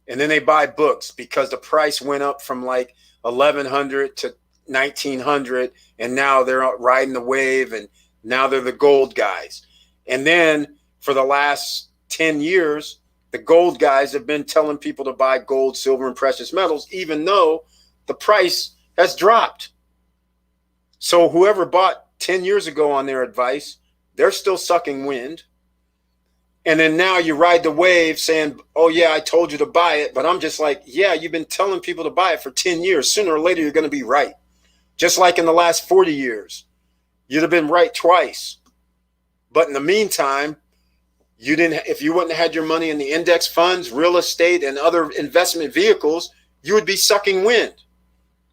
And then they buy books because the price went up from like 1,100 to 1,900. And now they're riding the wave, and now they're the gold guys. And then for the last 10 years, the gold guys have been telling people to buy gold, silver, and precious metals, even though the price has dropped. So whoever bought 10 years ago on their advice, they're still sucking wind. And then now you ride the wave saying, oh, yeah, I told you to buy it. But I'm just like, yeah, you've been telling people to buy it for 10 years. Sooner or later, you're going to be right. Just like in the last 40 years, you'd have been right twice. But in the meantime, if you wouldn't have had your money in the index funds, real estate, and other investment vehicles, you would be sucking wind.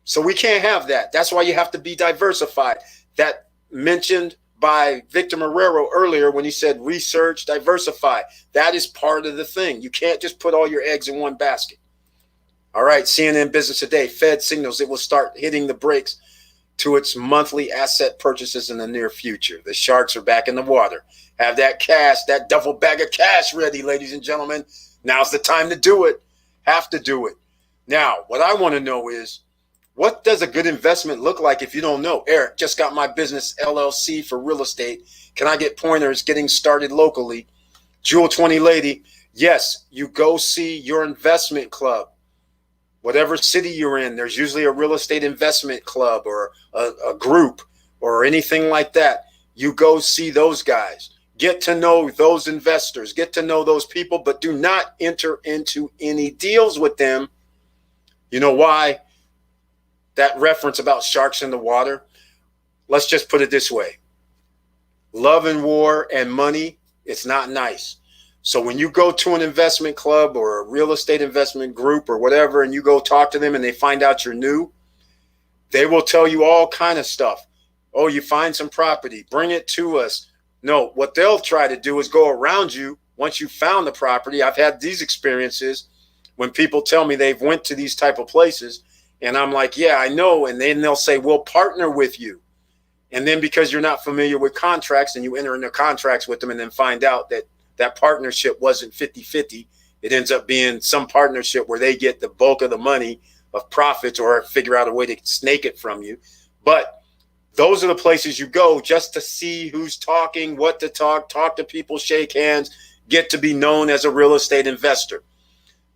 So we can't have that. That's why you have to be diversified. That mentioned by Victor Marrero earlier when he said research, diversify. That is part of the thing. You can't just put all your eggs in one basket. All right, CNN Business Today, Fed signals it will start hitting the brakes to its monthly asset purchases in the near future. The sharks are back in the water. Have that cash, that duffel bag of cash ready, ladies and gentlemen. Now's the time to do it. Have to do it. Now, what I want to know is, what does a good investment look like if you don't know? Eric, just got my business LLC for real estate. Can I get pointers getting started locally? Jewel 20 Lady, yes, you go see your investment club. Whatever city you're in, there's usually a real estate investment club or a group or anything like that. You go see those guys. Get to know those investors. Get to know those people, but do not enter into any deals with them. You know why? That reference about sharks in the water. Let's just put it this way. Love and war and money, it's not nice. So when you go to an investment club or a real estate investment group or whatever, and you go talk to them and they find out you're new, they will tell you all kind of stuff. Oh, you find some property, bring it to us. No, what they'll try to do is go around you once you found the property. I've had these experiences when people tell me they've went to these type of places, and I'm like, yeah, I know. And then they'll say, we'll partner with you. And then because you're not familiar with contracts and you enter into contracts with them and then find out that that partnership wasn't 50-50. It ends up being some partnership where they get the bulk of the money of profits or figure out a way to snake it from you. But those are the places you go just to see who's talking, what to talk to people, shake hands, get to be known as a real estate investor.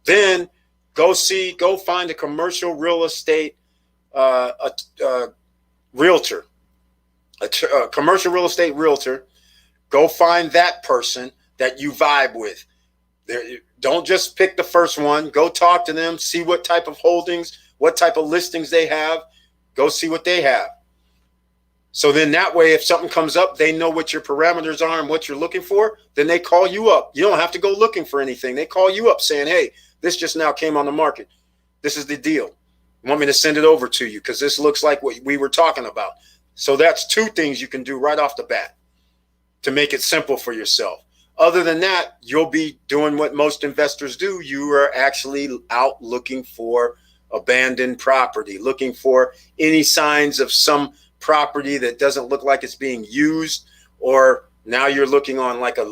Then go find a commercial real estate realtor, a commercial real estate realtor. Go find that person that you vibe with. Don't just pick the first one. Go talk to them, see what type of holdings, what type of listings they have. Go see what they have. So then that way, if something comes up, they know what your parameters are and what you're looking for. Then they call you up. You don't have to go looking for anything. They call you up saying, hey, this just now came on the market. This is the deal. You want me to send it over to you because this looks like what we were talking about. So that's two things you can do right off the bat to make it simple for yourself. Other than that, you'll be doing what most investors do. You are actually out looking for abandoned property, looking for any signs of some property that doesn't look like it's being used, or now you're looking on like a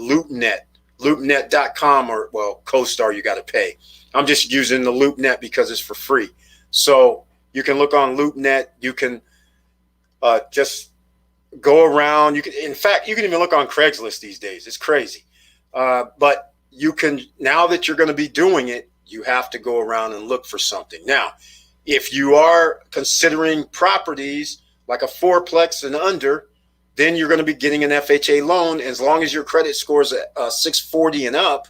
loopnet.com, or well, CoStar you got to pay. I'm just using the LoopNet because it's for free. So you can look on LoopNet. You can just go around. In fact, you can even look on Craigslist these days. It's crazy. But you can, now that you're going to be doing it, you have to go around and look for something. Now, if you are considering properties like a fourplex and under, then you're going to be getting an FHA loan. As long as your credit score is 640 and up,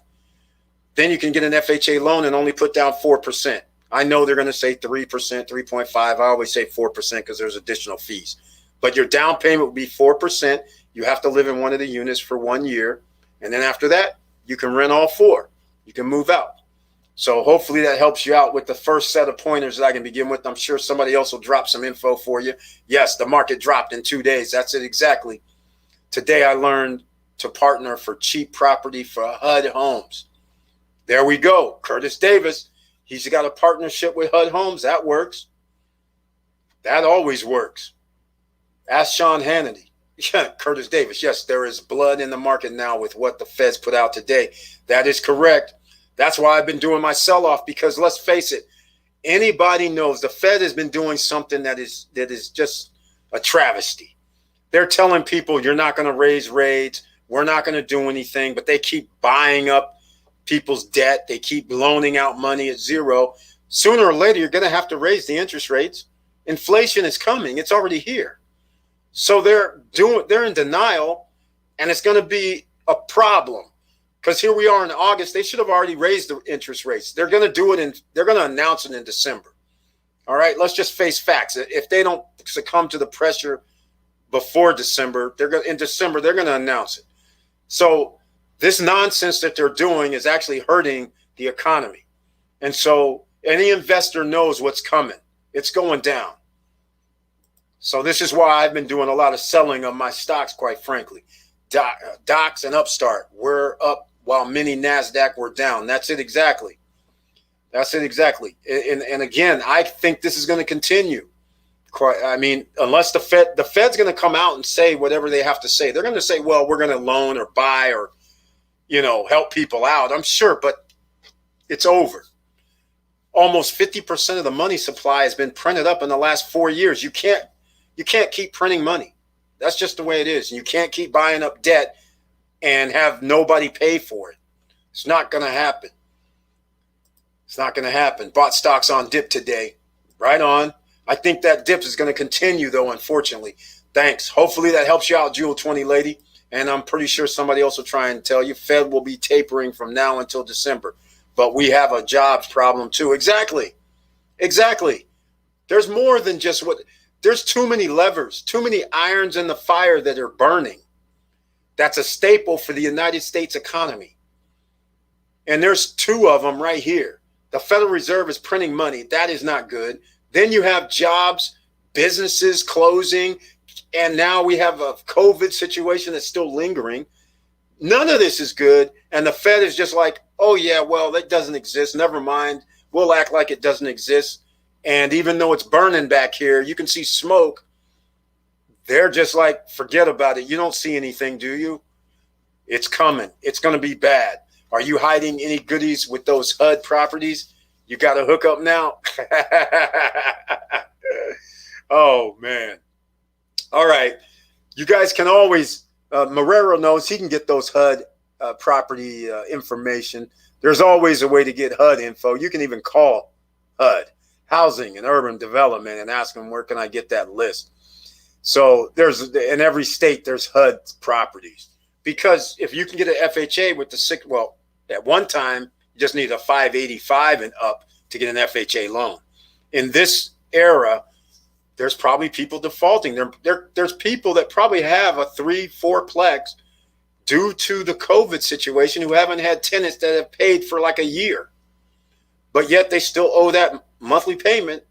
then you can get an FHA loan and only put down 4%. I know they're going to say 3%, 3.5. I always say 4% because there's additional fees. But your down payment would be 4%. You have to live in one of the units for 1 year. And then after that, you can rent all four. You can move out. So hopefully that helps you out with the first set of pointers that I can begin with. I'm sure somebody else will drop some info for you. Yes, the market dropped in 2 days. That's it exactly. Today I learned to partner for cheap property for HUD Homes. There we go. Curtis Davis. He's got a partnership with HUD Homes. That works. That always works. Ask Sean Hannity. Yeah, Curtis Davis. Yes, there is blood in the market now with what the Feds put out today. That is correct. That's why I've been doing my sell-off, because let's face it, anybody knows the Fed has been doing something that is just a travesty. They're telling people you're not going to raise rates, we're not going to do anything, but they keep buying up people's debt. They keep loaning out money at zero. Sooner or later, you're going to have to raise the interest rates. Inflation is coming. It's already here. So they're in denial, and it's going to be a problem. Because here we are in August, they should have already raised the interest rates. They're going to do it, and they're going to announce it in December. All right, let's just face facts. If they don't succumb to the pressure before December, in December they're going to announce it. So this nonsense that they're doing is actually hurting the economy. And so any investor knows what's coming. It's going down. So this is why I've been doing a lot of selling of my stocks, quite frankly. Docs and Upstart were up while many NASDAQ were down. That's it exactly. That's it exactly. And again, I think this is going to continue. I mean, unless the Fed's going to come out and say whatever they have to say. They're going to say, well, we're going to loan or buy or, help people out. I'm sure, but it's over. Almost 50% of the money supply has been printed up in the last 4 years. You can't keep printing money. That's just the way it is. And you can't keep buying up debt and have nobody pay for it. It's not going to happen. It's not going to happen. Bought stocks on dip today. Right on. I think that dip is going to continue, though, unfortunately. Thanks. Hopefully that helps you out, Jewel 20 lady. And I'm pretty sure somebody else will try and tell you Fed will be tapering from now until December. But we have a jobs problem, too. Exactly. There's more than just there's too many levers, too many irons in the fire that are burning. That's a staple for the United States economy. And there's two of them right here. The Federal Reserve is printing money. That is not good. Then you have jobs, businesses closing, and now we have a COVID situation that's still lingering. None of this is good. And the Fed is just like, oh, yeah, well, that doesn't exist. Never mind. We'll act like it doesn't exist. And even though it's burning back here, you can see smoke. They're just like, forget about it. You don't see anything, do you? It's coming. It's going to be bad. Are you hiding any goodies with those HUD properties? You got to hook up now? Oh, man. All right. You guys can always, Marrero knows he can get those HUD property information. There's always a way to get HUD info. You can even call HUD, Housing and Urban Development, and ask them, where can I get that list? So in every state, there's HUD properties. Because if you can get an FHA with at one time, you just need a 585 and up to get an FHA loan. In this era, there's probably people defaulting. There's people that probably have a 3-4 plex due to the COVID situation who haven't had tenants that have paid for like a year. But yet they still owe that monthly payment.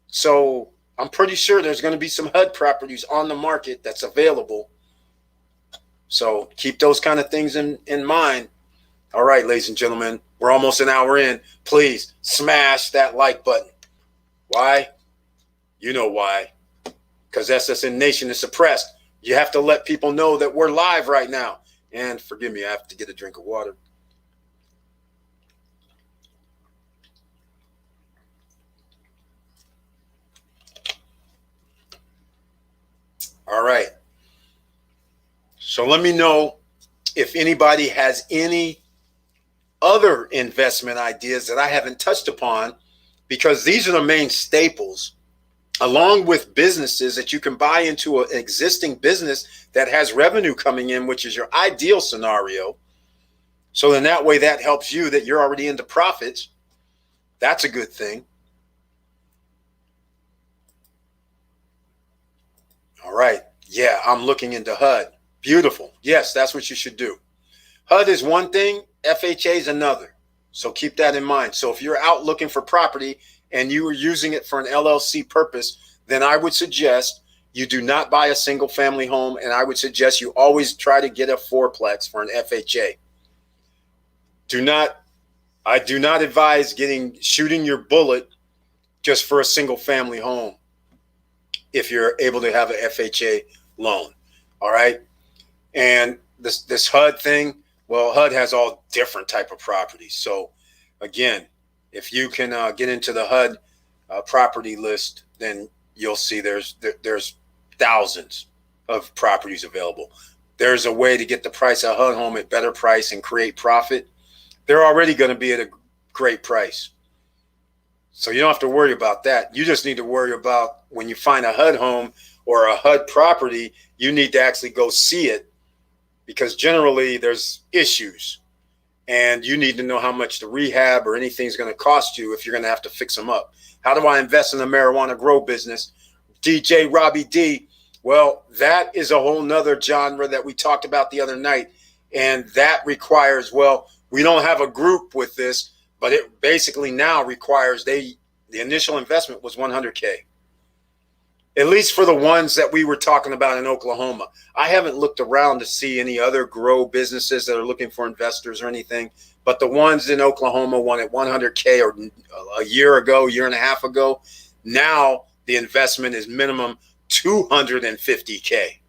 So I'm pretty sure there's going to be some HUD properties on the market that's available. So keep those kind of things in mind. All right, ladies and gentlemen, we're almost an hour in. Please smash that like button. Why? You know why. Because SSN Nation is suppressed. You have to let people know that we're live right now. And forgive me, I have to get a drink of water. All right. So let me know if anybody has any other investment ideas that I haven't touched upon, because these are the main staples, along with businesses that you can buy into an existing business that has revenue coming in, which is your ideal scenario. So then that way that helps you, that you're already into profits. That's a good thing. All right. Yeah, I'm looking into HUD. Beautiful. Yes, that's what you should do. HUD is one thing, FHA is another. So keep that in mind. So if you're out looking for property and you are using it for an LLC purpose, then I would suggest you do not buy a single family home, and I would suggest you always try to get a fourplex for an FHA. I do not advise shooting your bullet just for a single family home if you're able to have an FHA loan. All right. And this HUD thing, well, HUD has all different type of properties. So again, if you can get into the HUD property list, then you'll see there's thousands of properties available. There's a way to get the price of a HUD home at better price and create profit. They're already going to be at a great price. So you don't have to worry about that. You just need to worry about when you find a HUD home or a HUD property, you need to actually go see it, because generally there's issues and you need to know how much the rehab or anything's going to cost you if you're going to have to fix them up. How do I invest in a marijuana grow business? DJ Robbie D. Well, that is a whole nother genre that we talked about the other night. And that requires, well, we don't have a group with this, but it basically now requires the initial investment was $100K. At least for the ones that we were talking about in Oklahoma. I haven't looked around to see any other grow businesses that are looking for investors or anything, but the ones in Oklahoma wanted $100K or a year and a half ago. Now the investment is minimum $250K.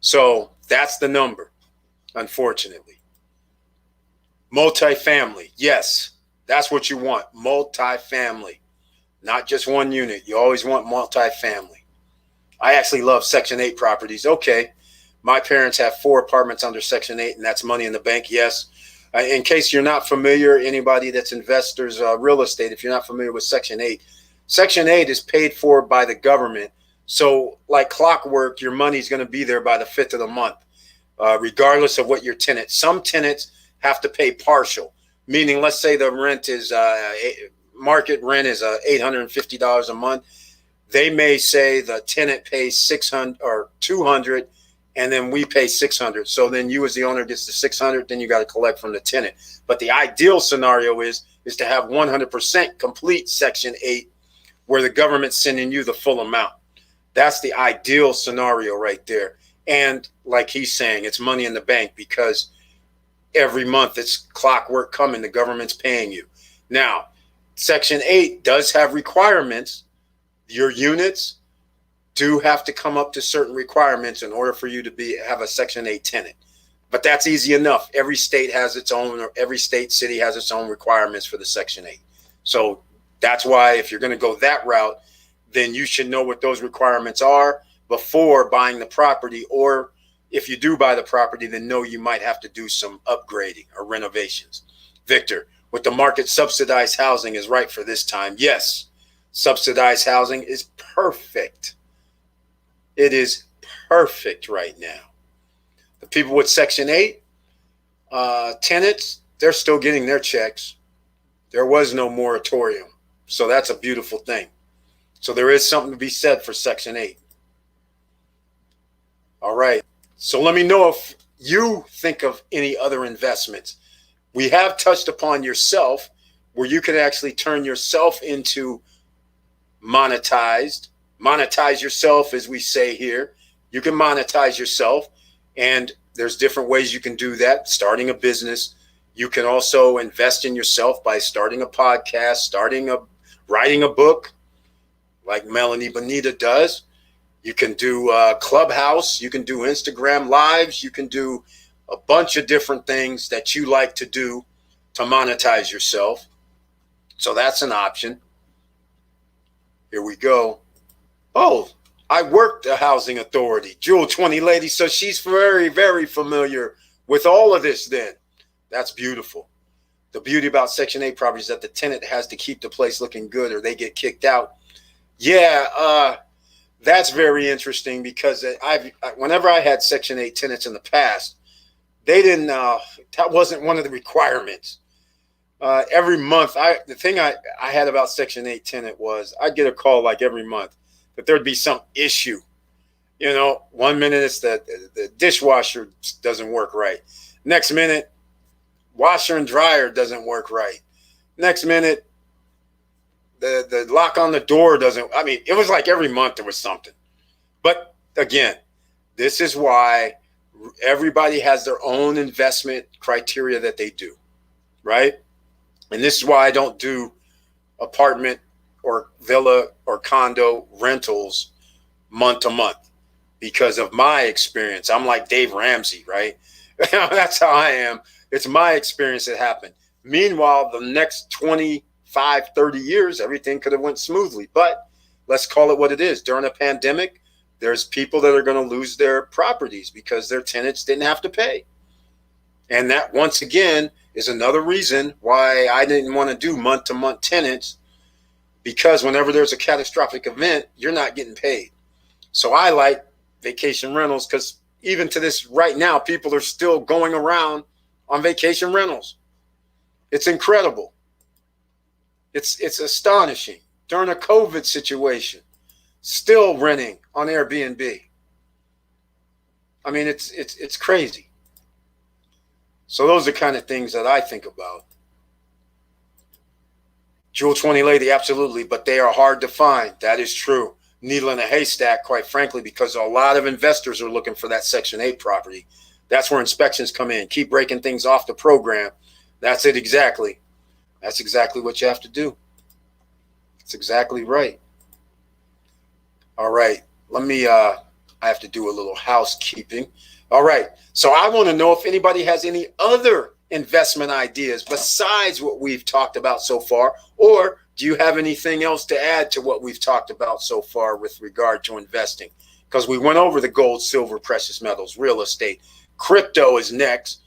So that's the number, unfortunately. Multifamily. Yes, that's what you want. Multifamily, not just one unit. You always want multifamily. I actually love Section 8 properties. Okay, my parents have 4 apartments under Section 8, and that's money in the bank. Yes. In case you're not familiar, anybody that's investors, real estate, if you're not familiar with Section 8, Section 8 is paid for by the government. So like clockwork, your money's going to be there by the 5th of the month, regardless of what your tenant. Some tenants have to pay partial, meaning let's say the rent is market rent is $850 a month. They may say the tenant pays $600 or $200, and then we pay $600. So then you as the owner gets the $600, then you got to collect from the tenant. But the ideal scenario is to have 100% complete Section 8, where the government's sending you the full amount. That's the ideal scenario right there. And like he's saying, it's money in the bank, because every month it's clockwork coming. The government's paying you. Now, Section 8 does have requirements. Your units do have to come up to certain requirements in order for you to have a Section 8 tenant. But that's easy enough. Every state has its own, or every city has its own requirements for the Section 8. So that's why if you're going to go that route, then you should know what those requirements are before buying the property. Or if you do buy the property, then know you might have to do some upgrading or renovations. Victor, with the market, subsidized housing is right for this time. Yes. Subsidized housing is perfect. It is perfect right now. The people with Section 8 tenants, they're still getting their checks. There was no moratorium. So that's a beautiful thing. So there is something to be said for Section 8. All right. So let me know if you think of any other investments. We have touched upon yourself, where you can actually turn yourself into monetize yourself, as we say here. You can monetize yourself, and there's different ways you can do that. Starting a business. You can also invest in yourself by starting a podcast, writing a book, like Melanie Bonita does. You can do Clubhouse. You can do Instagram lives. You can do a bunch of different things that you like to do to monetize yourself. So that's an option. Here we go. Oh, I worked a housing authority. Jewel 20 lady. So she's very, very familiar with all of this then. That's beautiful. The beauty about Section 8 properties is that the tenant has to keep the place looking good or they get kicked out. Yeah, that's very interesting, because whenever I had Section 8 tenants in the past, they didn't, that wasn't one of the requirements. Every month, the thing I had about Section 8 tenant was I'd get a call like every month that there'd be some issue. You know, one minute it's the dishwasher doesn't work right. Next minute, washer and dryer doesn't work right. Next minute, the lock on the door doesn't. I mean, it was like every month there was something. But again, this is why everybody has their own investment criteria that they do, right? And this is why I don't do apartment or villa or condo rentals month to month, because of my experience. I'm like Dave Ramsey, right? That's how I am. It's my experience that happened. Meanwhile, the next 25, 30 years, everything could have went smoothly. But let's call it what it is. During a pandemic, there's people that are going to lose their properties because their tenants didn't have to pay. And that, once again, is another reason why I didn't want to do month-to-month tenants, because whenever there's a catastrophic event, you're not getting paid. So I like vacation rentals, because even to this right now, people are still going around on vacation rentals. It's incredible. It's astonishing. During a COVID situation, still renting on Airbnb. I mean, it's crazy. So those are kind of things that I think about. Jewel 20 lady, absolutely, but they are hard to find. That is true. Needle in a haystack, quite frankly, because a lot of investors are looking for that Section 8 property. That's where inspections come in. Keep breaking things off the program. That's it exactly. That's exactly what you have to do. It's exactly right. All right. I have to do a little housekeeping. All right. So I want to know if anybody has any other investment ideas besides what we've talked about so far, or do you have anything else to add to what we've talked about so far with regard to investing? Because we went over the gold, silver, precious metals, real estate. Crypto is next.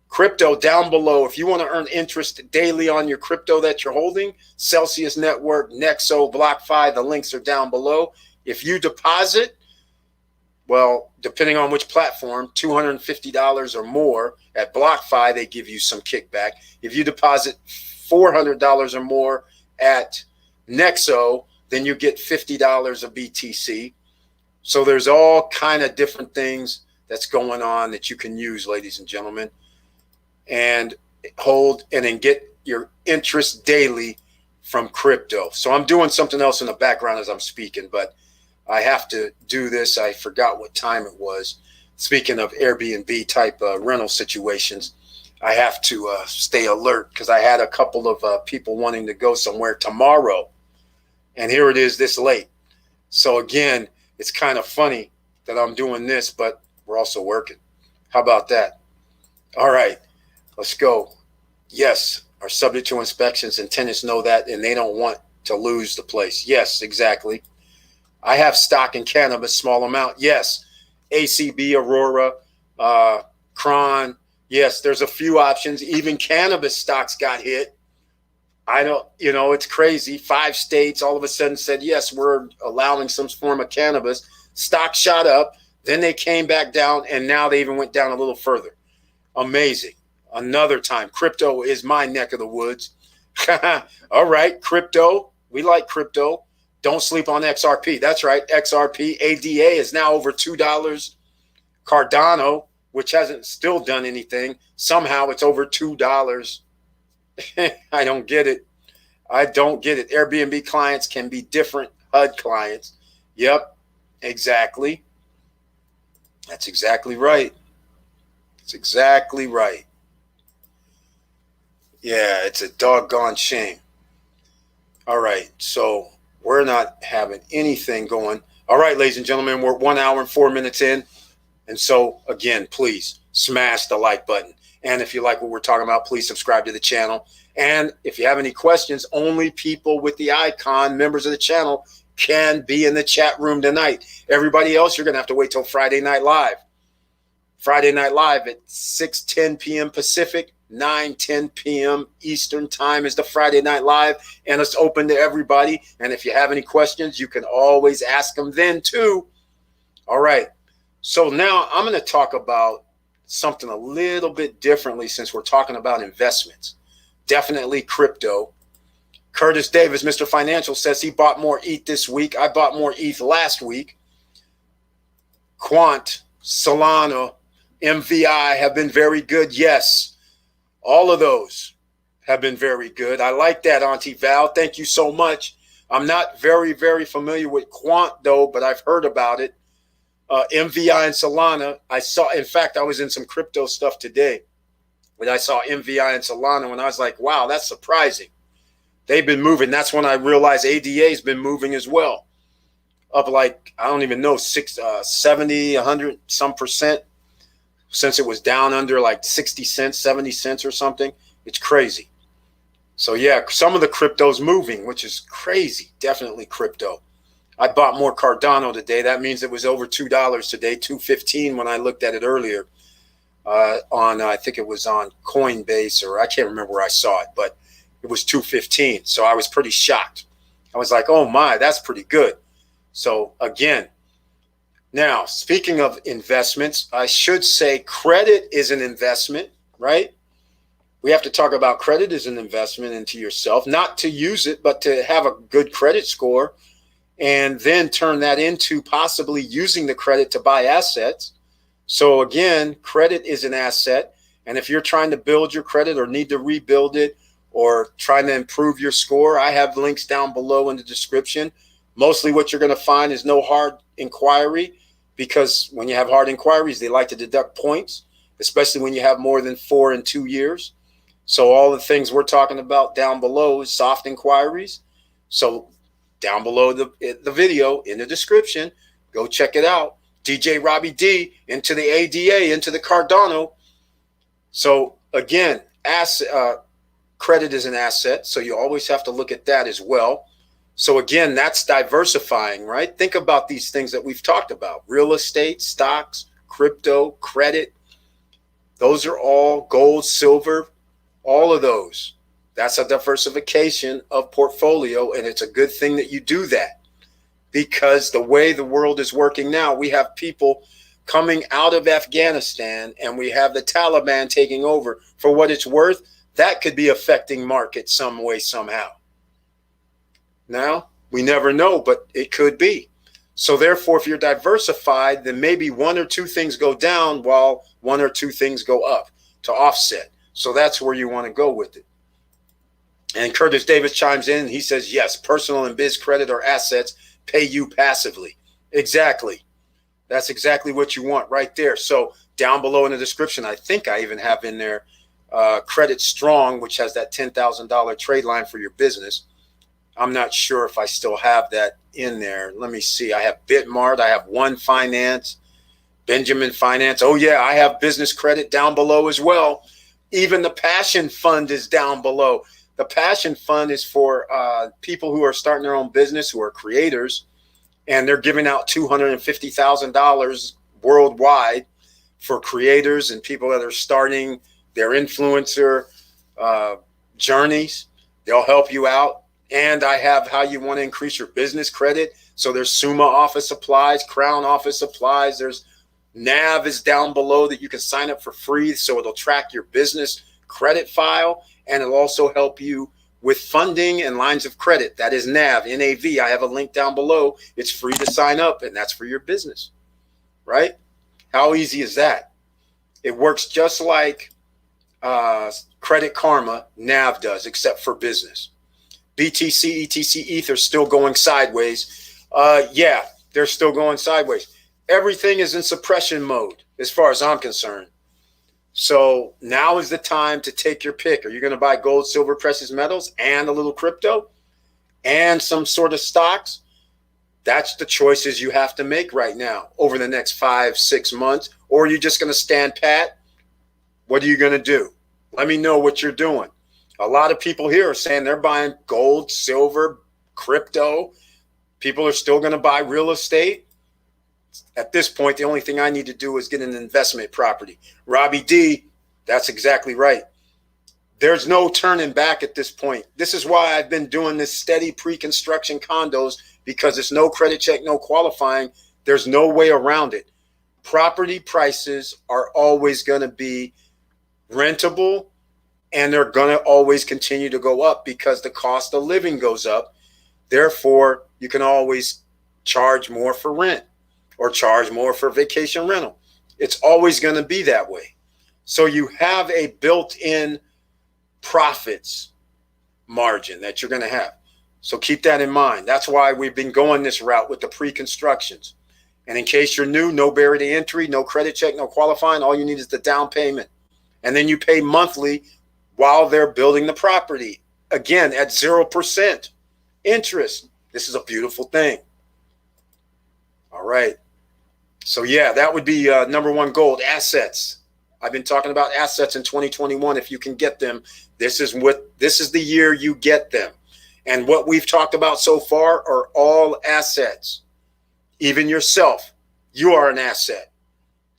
Crypto down below. If you want to earn interest daily on your crypto that you're holding, Celsius Network, Nexo, BlockFi, the links are down below. If you deposit, well, depending on which platform, $250 or more. At BlockFi, they give you some kickback. If you deposit $400 or more at Nexo, then you get $50 of BTC. So there's all kind of different things that's going on that you can use, ladies and gentlemen, and hold and then get your interest daily from crypto. So I'm doing something else in the background as I'm speaking, but I have to do this. I forgot what time it was. Speaking of Airbnb type rental situations, I have to stay alert, because I had a couple of people wanting to go somewhere tomorrow, and here it is this late. So again, it's kind of funny that I'm doing this, but we're also working. How about that? All right, let's go. Yes, are subject to inspections, and tenants know that, and they don't want to lose the place. Yes, exactly. I have stock in cannabis, small amount. Yes. ACB, Aurora, Cron. Yes, there's a few options. Even cannabis stocks got hit. I don't, it's crazy. 5 states all of a sudden said, yes, we're allowing some form of cannabis. Stock shot up. Then they came back down, and now they even went down a little further. Amazing. Another time. Crypto is my neck of the woods. All right, crypto. We like crypto. Don't sleep on XRP. That's right. XRP ADA is now over $2. Cardano, which hasn't still done anything, somehow it's over $2. I don't get it. I don't get it. Airbnb clients can be different HUD clients. Yep, exactly. That's exactly right. It's exactly right. Yeah, it's a doggone shame. All right, so we're not having anything going. All right, ladies and gentlemen, we're 1 hour and 4 minutes in. And so, again, please smash the like button. And if you like what we're talking about, please subscribe to the channel. And if you have any questions, only people with the icon, members of the channel, can be in the chat room tonight. Everybody else, you're going to have to wait till Friday Night Live. Friday Night Live at 6:10 p.m. Pacific, 9:10 p.m. Eastern time is the Friday Night Live, and it's open to everybody. And if you have any questions, you can always ask them then too. All right. So now I'm going to talk about something a little bit differently, since we're talking about investments. Definitely crypto. Curtis Davis, Mr. Financial, says he bought more ETH this week. I bought more ETH last week. Quant, Solana, MVI have been very good. Yes. All of those have been very good. I like that, Auntie Val. Thank you so much. I'm not very, very familiar with Quant, though, but I've heard about it. MVI and Solana. In fact, I was in some crypto stuff today when I saw MVI and Solana, and I was like, wow, that's surprising. They've been moving. That's when I realized ADA has been moving as well. Up like, I don't even know, 70, 100 some percent since it was down under like 60 cents, 70 cents or something. It's crazy. So yeah, some of the crypto's moving, which is crazy. Definitely crypto. I bought more Cardano today. That means it was over $2 today, $2.15 when I looked at it earlier I think it was on Coinbase, or I can't remember where I saw it, but it was $2.15. So I was pretty shocked. I was like, oh my, that's pretty good. So again, now speaking of investments, I should say credit is an investment, right? We have to talk about credit as an investment into yourself, not to use it, but to have a good credit score and then turn that into possibly using the credit to buy assets. So again, credit is an asset. And if you're trying to build your credit or need to rebuild it or trying to improve your score, I have links down below in the description. Mostly what you're going to find is no hard inquiry, because when you have hard inquiries, they like to deduct points, especially when you have more than 4 and 2 years. So all the things we're talking about down below is soft inquiries. So down below the video in the description, go check it out. DJ Robbie D into the ADA, into the Cardano. So again, credit is an asset. So you always have to look at that as well. So again, that's diversifying, right? Think about these things that we've talked about: real estate, stocks, crypto, credit. Those are all gold, silver, all of those. That's a diversification of portfolio, and it's a good thing that you do that, because the way the world is working now, we have people coming out of Afghanistan and we have the Taliban taking over. For what it's worth, that could be affecting markets some way, somehow. Now, we never know, but it could be. So therefore, if you're diversified, then maybe 1 or 2 things go down while 1 or 2 things go up to offset. So that's where you want to go with it. And Curtis Davis chimes in. He says, yes, personal and biz credit or assets pay you passively. Exactly. That's exactly what you want right there. So down below in the description, I think I even have in there Credit Strong, which has that $10,000 trade line for your business. I'm not sure if I still have that in there. Let me see. I have Bitmart. I have One Finance, Benjamin Finance. Oh, yeah, I have business credit down below as well. Even the Passion Fund is down below. The Passion Fund is for people who are starting their own business, who are creators, and they're giving out $250,000 worldwide for creators and people that are starting their influencer journeys. They'll help you out. And I have how you want to increase your business credit. So there's Summa office supplies, Crown office supplies. There's NAV is down below that you can sign up for free. So it'll track your business credit file, and it'll also help you with funding and lines of credit. That is NAV, N-A-V. I have a link down below. It's free to sign up, and that's for your business, right? How easy is that? It works just like Credit Karma, NAV does, except for business. BTC, ETC, ETH are still going sideways. Yeah, they're still going sideways. Everything is in suppression mode as far as I'm concerned. So now is the time to take your pick. Are you going to buy gold, silver, precious metals, and a little crypto and some sort of stocks? That's the choices you have to make right now over the next 5-6 months. Or are you just going to stand pat? What are you going to do? Let me know what you're doing. A lot of people here are saying they're buying gold, silver, crypto. People are still going to buy real estate. At this point, the only thing I need to do is get an investment property. Robbie D, that's exactly right. There's no turning back at this point. This is why I've been doing this steady pre-construction condos, because it's no credit check, no qualifying. There's no way around it. Property prices are always going to be rentable, and they're going to always continue to go up because the cost of living goes up. Therefore, you can always charge more for rent or charge more for vacation rental. It's always going to be that way. So you have a built-in profits margin that you're going to have. So keep that in mind. That's why we've been going this route with the pre-constructions. And in case you're new, no barrier to entry, no credit check, no qualifying. All you need is the down payment. And then you pay monthly while they're building the property. Again, at 0% interest. This is a beautiful thing. All right. So yeah, that would be number one goal, assets. I've been talking about assets in 2021. If you can get them, this is the year you get them. And what we've talked about so far are all assets. Even yourself, you are an asset.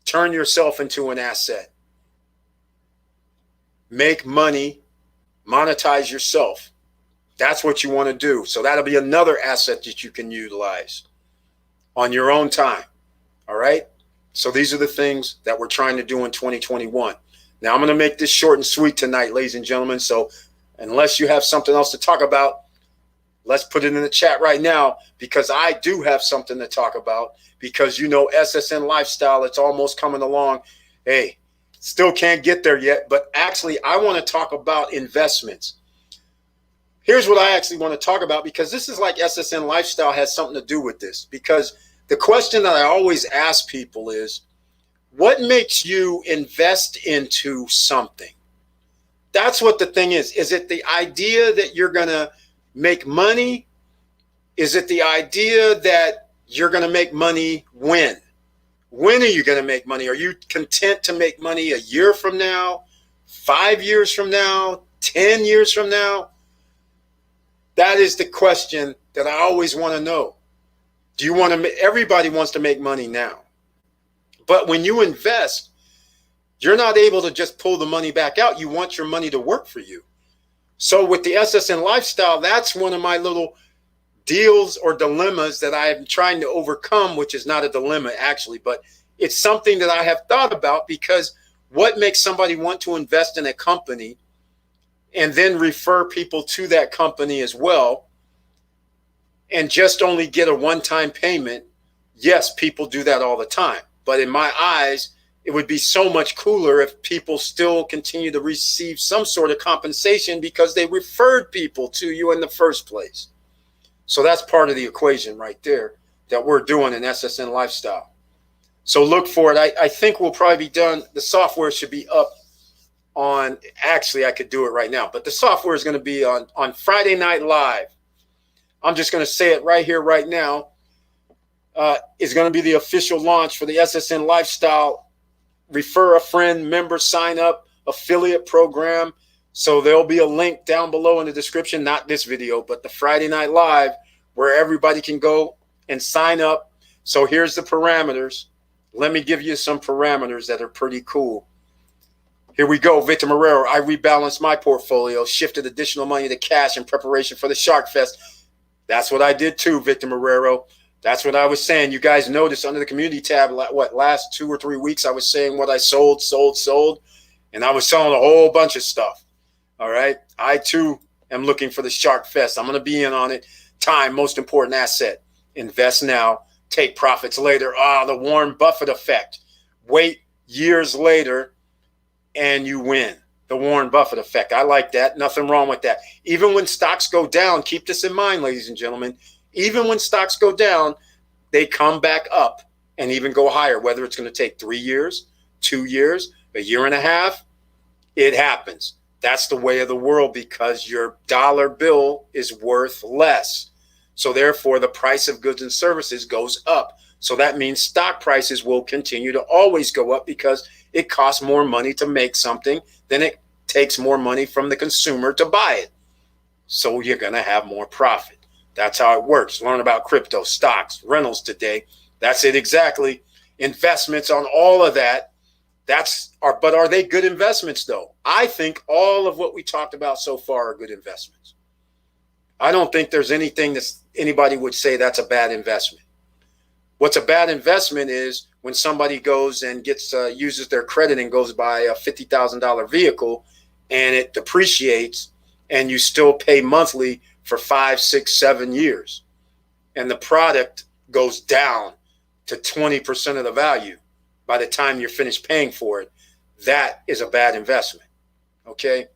Turn yourself into an asset. Make money, monetize yourself. That's what you want to do. So that'll be another asset that you can utilize on your own time. All right. So these are the things that we're trying to do in 2021. Now I'm going to make this short and sweet tonight, ladies and gentlemen. So unless you have something else to talk about, let's put it in the chat right now, because I do have something to talk about, because you know, SSN lifestyle, it's almost coming along. Hey, still can't get there yet, but actually I want to talk about investments. Here's what I actually want to talk about, because this is like SSN lifestyle has something to do with this. Because the question that I always ask people is, what makes you invest into something? That's what the thing is. Is it the idea that you're going to make money? Is it the idea that you're going to make money when? When are you going to make money? Are you content to make money a year from now, 5 years from now, 10 years from now? That is the question that I always want to know. Do you want to? Everybody wants to make money now. But when you invest, you're not able to just pull the money back out. You want your money to work for you. So with the SSN lifestyle, that's one of my little deals or dilemmas that I am trying to overcome, which is not a dilemma actually, but it's something that I have thought about, because what makes somebody want to invest in a company and then refer people to that company as well and just only get a one-time payment? Yes, people do that all the time. But in my eyes, it would be so much cooler if people still continue to receive some sort of compensation because they referred people to you in the first place. So that's part of the equation right there that we're doing in SSN Lifestyle. So look for it. I think we'll probably be done. The software should be up on, actually I could do it right now, but the software is going to be on Friday Night Live. I'm just going to say it right here, right now. Is going to be the official launch for the SSN Lifestyle Refer a Friend member sign up affiliate program. So there'll be a link down below in the description, not this video, but the Friday Night Live, where everybody can go and sign up. So here's the parameters. Let me give you some parameters that are pretty cool. Here we go. Victor Marrero, I rebalanced my portfolio, shifted additional money to cash in preparation for the Shark Fest. That's what I did too, Victor Marrero. That's what I was saying. You guys noticed under the community tab, last 2 or 3 weeks, I was saying what I sold. And I was selling a whole bunch of stuff. All right. I too am looking for the Shark Fest. I'm going to be in on it. Time, most important asset. Invest now, take profits later. The Warren Buffett effect. Wait years later and you win. The Warren Buffett effect. I like that. Nothing wrong with that. Even when stocks go down, keep this in mind, ladies and gentlemen. Even when stocks go down, they come back up and even go higher, whether it's going to take 3 years, 2 years, a year and a half. It happens. That's the way of the world, because your dollar bill is worth less. So therefore, the price of goods and services goes up. So that means stock prices will continue to always go up, because it costs more money to make something than it takes more money from the consumer to buy it. So you're going to have more profit. That's how it works. Learn about crypto, stocks, rentals today. That's it exactly. Investments on all of that. But are they good investments though? I think all of what we talked about so far are good investments. I don't think there's anything that anybody would say that's a bad investment. What's a bad investment is when somebody goes and uses their credit and goes buy a $50,000 vehicle and it depreciates and you still pay monthly for 5, 6, 7 years. And the product goes down to 20% of the value by the time you're finished paying for it. That is a bad investment. Okay.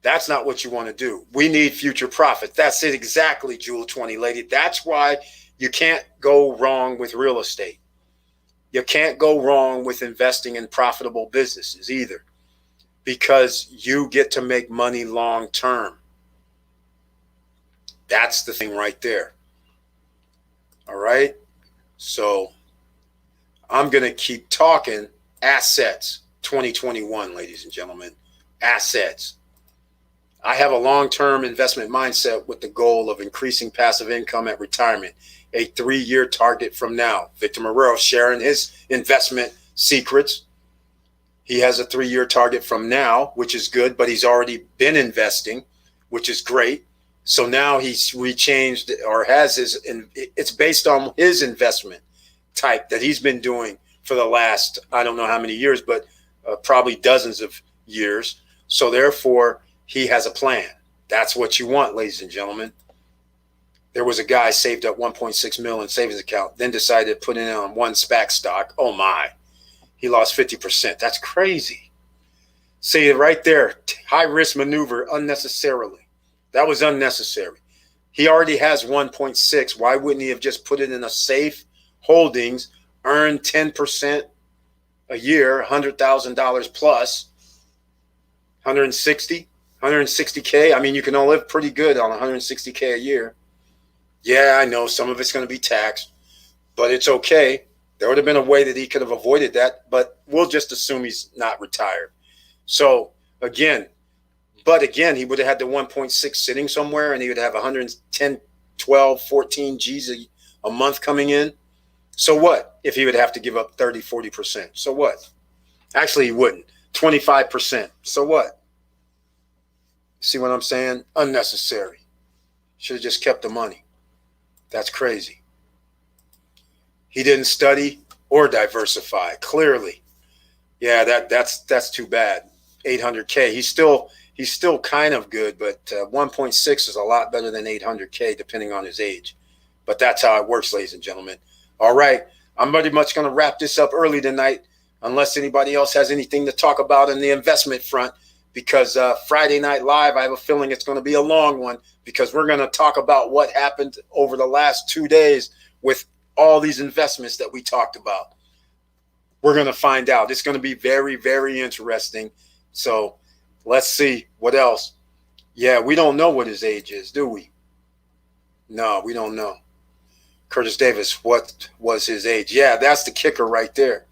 That's not what you want to do. We need future profit. That's it exactly, Jewel 20 lady. That's why you can't go wrong with real estate. You can't go wrong with investing in profitable businesses either, because you get to make money long term. That's the thing right there. All right. So I'm going to keep talking assets 2021, ladies and gentlemen. Assets. I have a long-term investment mindset with the goal of increasing passive income at retirement, a 3-year target from now. Victor Marrero sharing his investment secrets. He has a 3-year target from now, which is good, but he's already been investing, which is great. So now he's rechanged, or has his, it's based on his investment type that he's been doing for the last, I don't know how many years, but probably dozens of years. So therefore, he has a plan. That's what you want, ladies and gentlemen. There was a guy saved up 1.6 million in savings account, then decided to put it in on one SPAC stock. Oh my, he lost 50%. That's crazy. See it right there, high risk maneuver unnecessarily. That was unnecessary. He already has 1.6. Why wouldn't he have just put it in a safe holdings, earn 10% a year, $100,000 plus, 160K. I mean, you can all live pretty good on 160K a year. Yeah, I know some of it's going to be taxed, but it's okay. There would have been a way that he could have avoided that, but we'll just assume he's not retired. So again, he would have had the 1.6 sitting somewhere, and he would have 110, 12, 14 G's a month coming in. So what if he would have to give up 30, 40%? So what? Actually, he wouldn't. 25%. So what? See what I'm saying? Unnecessary. Should have just kept the money. That's crazy. He didn't study or diversify. Clearly. Yeah, that's too bad. 800K. He's still kind of good, but 1.6 is a lot better than 800K depending on his age. But that's how it works, ladies and gentlemen. All right. I'm pretty much going to wrap this up early tonight, unless anybody else has anything to talk about in the investment front. Because Friday Night Live, I have a feeling it's going to be a long one, because we're going to talk about what happened over the last 2 days with all these investments that we talked about. We're going to find out. It's going to be very, very interesting. So let's see what else. Yeah, we don't know what his age is, do we? No, we don't know. Curtis Davis, what was his age? Yeah, that's the kicker right there.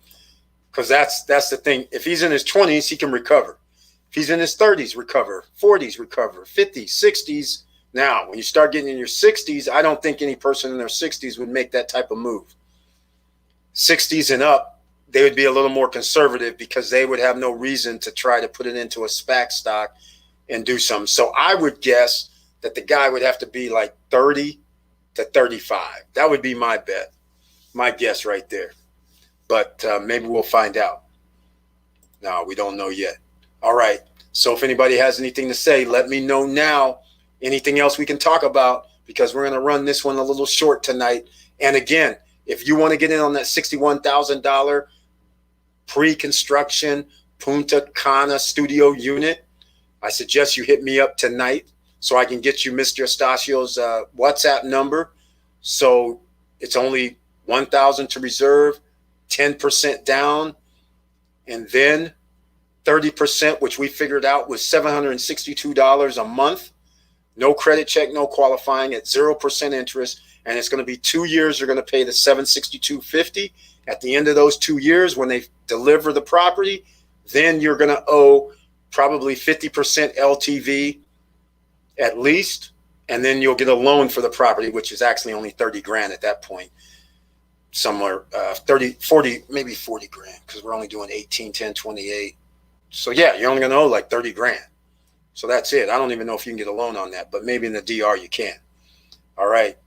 Because that's the thing. If he's in his 20s, he can recover. If he's in his 30s, recover. 40s, recover. 50s, 60s. Now, when you start getting in your 60s, I don't think any person in their 60s would make that type of move. 60s and up, they would be a little more conservative, because they would have no reason to try to put it into a SPAC stock and do something. So I would guess that the guy would have to be like 30 to 35. That would be my bet, my guess right there. But maybe we'll find out. No, we don't know yet. All right. So if anybody has anything to say, let me know now. Anything else we can talk about, because we're going to run this one a little short tonight. And again, if you want to get in on that $61,000 pre-construction Punta Cana studio unit, I suggest you hit me up tonight so I can get you Mr. Estacio's WhatsApp number. So it's only $1,000 to reserve, 10% down, and then 30%, which we figured out was $762 a month. No credit check, no qualifying, at 0% interest. And it's going to be 2 years. You're going to pay the $762.50. At the end of those 2 years, when they deliver the property, then you're going to owe probably 50% LTV at least. And then you'll get a loan for the property, which is actually only 30 grand at that point. Somewhere 30, 40, maybe 40 grand, because we're only doing 18, 10, 28. So yeah, you're only going to owe like 30 grand. So that's it. I don't even know if you can get a loan on that, but maybe in the DR you can. All right.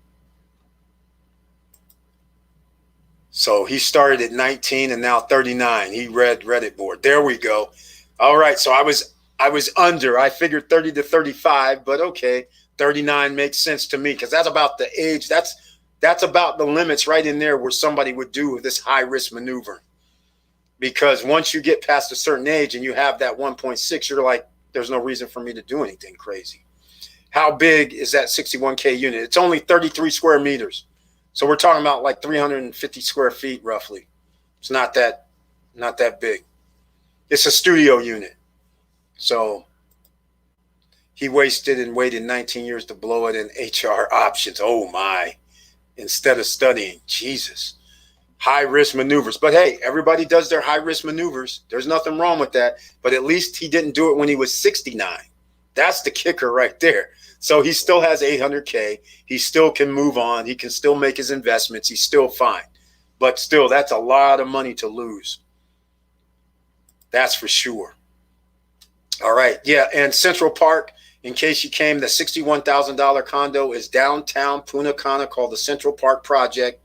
So he started at 19 and now 39. He read Reddit board. There we go. All right. So I was under. I figured 30 to 35, but okay. 39 makes sense to me, because that's about the age. That's about the limits right in there where somebody would do this high risk maneuver. Because once you get past a certain age and you have that 1.6, you're like there's no reason for me to do anything crazy. How big is that 61K unit? It's only 33 square meters. So we're talking about like 350 square feet roughly. It's not that big. It's a studio unit. So he waited 19 years to blow it in HR options. Oh my. Instead of studying. Jesus. High risk maneuvers. But hey, everybody does their high risk maneuvers. There's nothing wrong with that. But at least he didn't do it when he was 69. That's the kicker right there. So he still has 800K. He still can move on. He can still make his investments. He's still fine. But still, that's a lot of money to lose. That's for sure. All right. Yeah. And Central Park, in case you came, the $61,000 condo is downtown Punta Cana called the Central Park Project.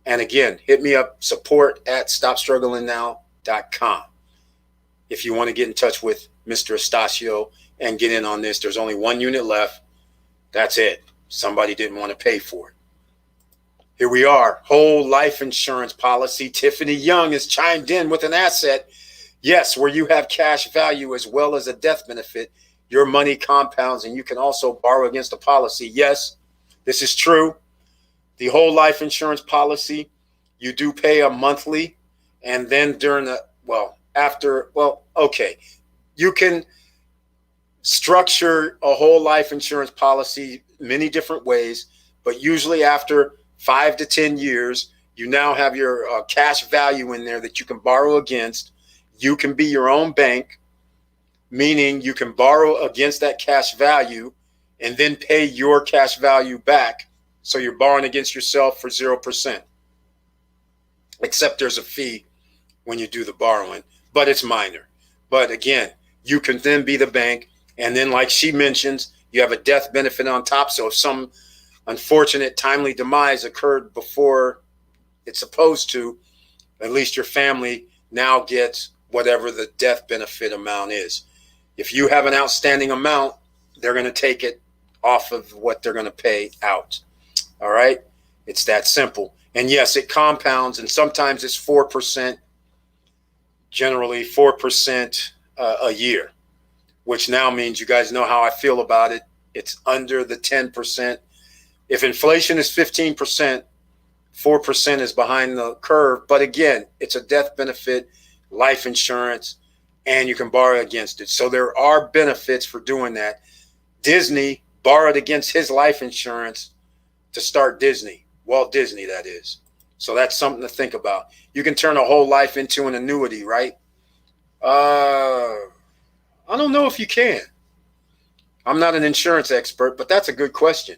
And again, hit me up, support@stopstrugglingnow.com. If you want to get in touch with Mr. Estacio and get in on this. There's only one unit left. That's it. Somebody didn't want to pay for it. Here we are. Whole life insurance policy. Tiffany Young has chimed in with an asset. Yes, where you have cash value as well as a death benefit, your money compounds and you can also borrow against a policy. Yes, this is true. The whole life insurance policy, you do pay a monthly, and then during the, you can structure a whole life insurance policy many different ways, but usually after 5 to 10 years, you now have your cash value in there that you can borrow against. You can be your own bank, meaning you can borrow against that cash value and then pay your cash value back. So you're borrowing against yourself for 0%, except there's a fee when you do the borrowing, but it's minor. But again, you can then be the bank. And then like she mentions, you have a death benefit on top. So if some unfortunate timely demise occurred before it's supposed to, at least your family now gets whatever the death benefit amount is. If you have an outstanding amount, they're going to take it off of what they're going to pay out. All right. It's that simple. And yes, it compounds, and sometimes it's 4%, generally 4% a year, which now means you guys know how I feel about it. It's under the 10%. If inflation is 15%, 4% is behind the curve. But again, it's a death benefit, life insurance, and you can borrow against it. So there are benefits for doing that. Disney borrowed against his life insurance to start Disney, Walt Disney, that is. So that's something to think about. You can turn a whole life into an annuity, right? I don't know if you can. I'm not an insurance expert, but that's a good question.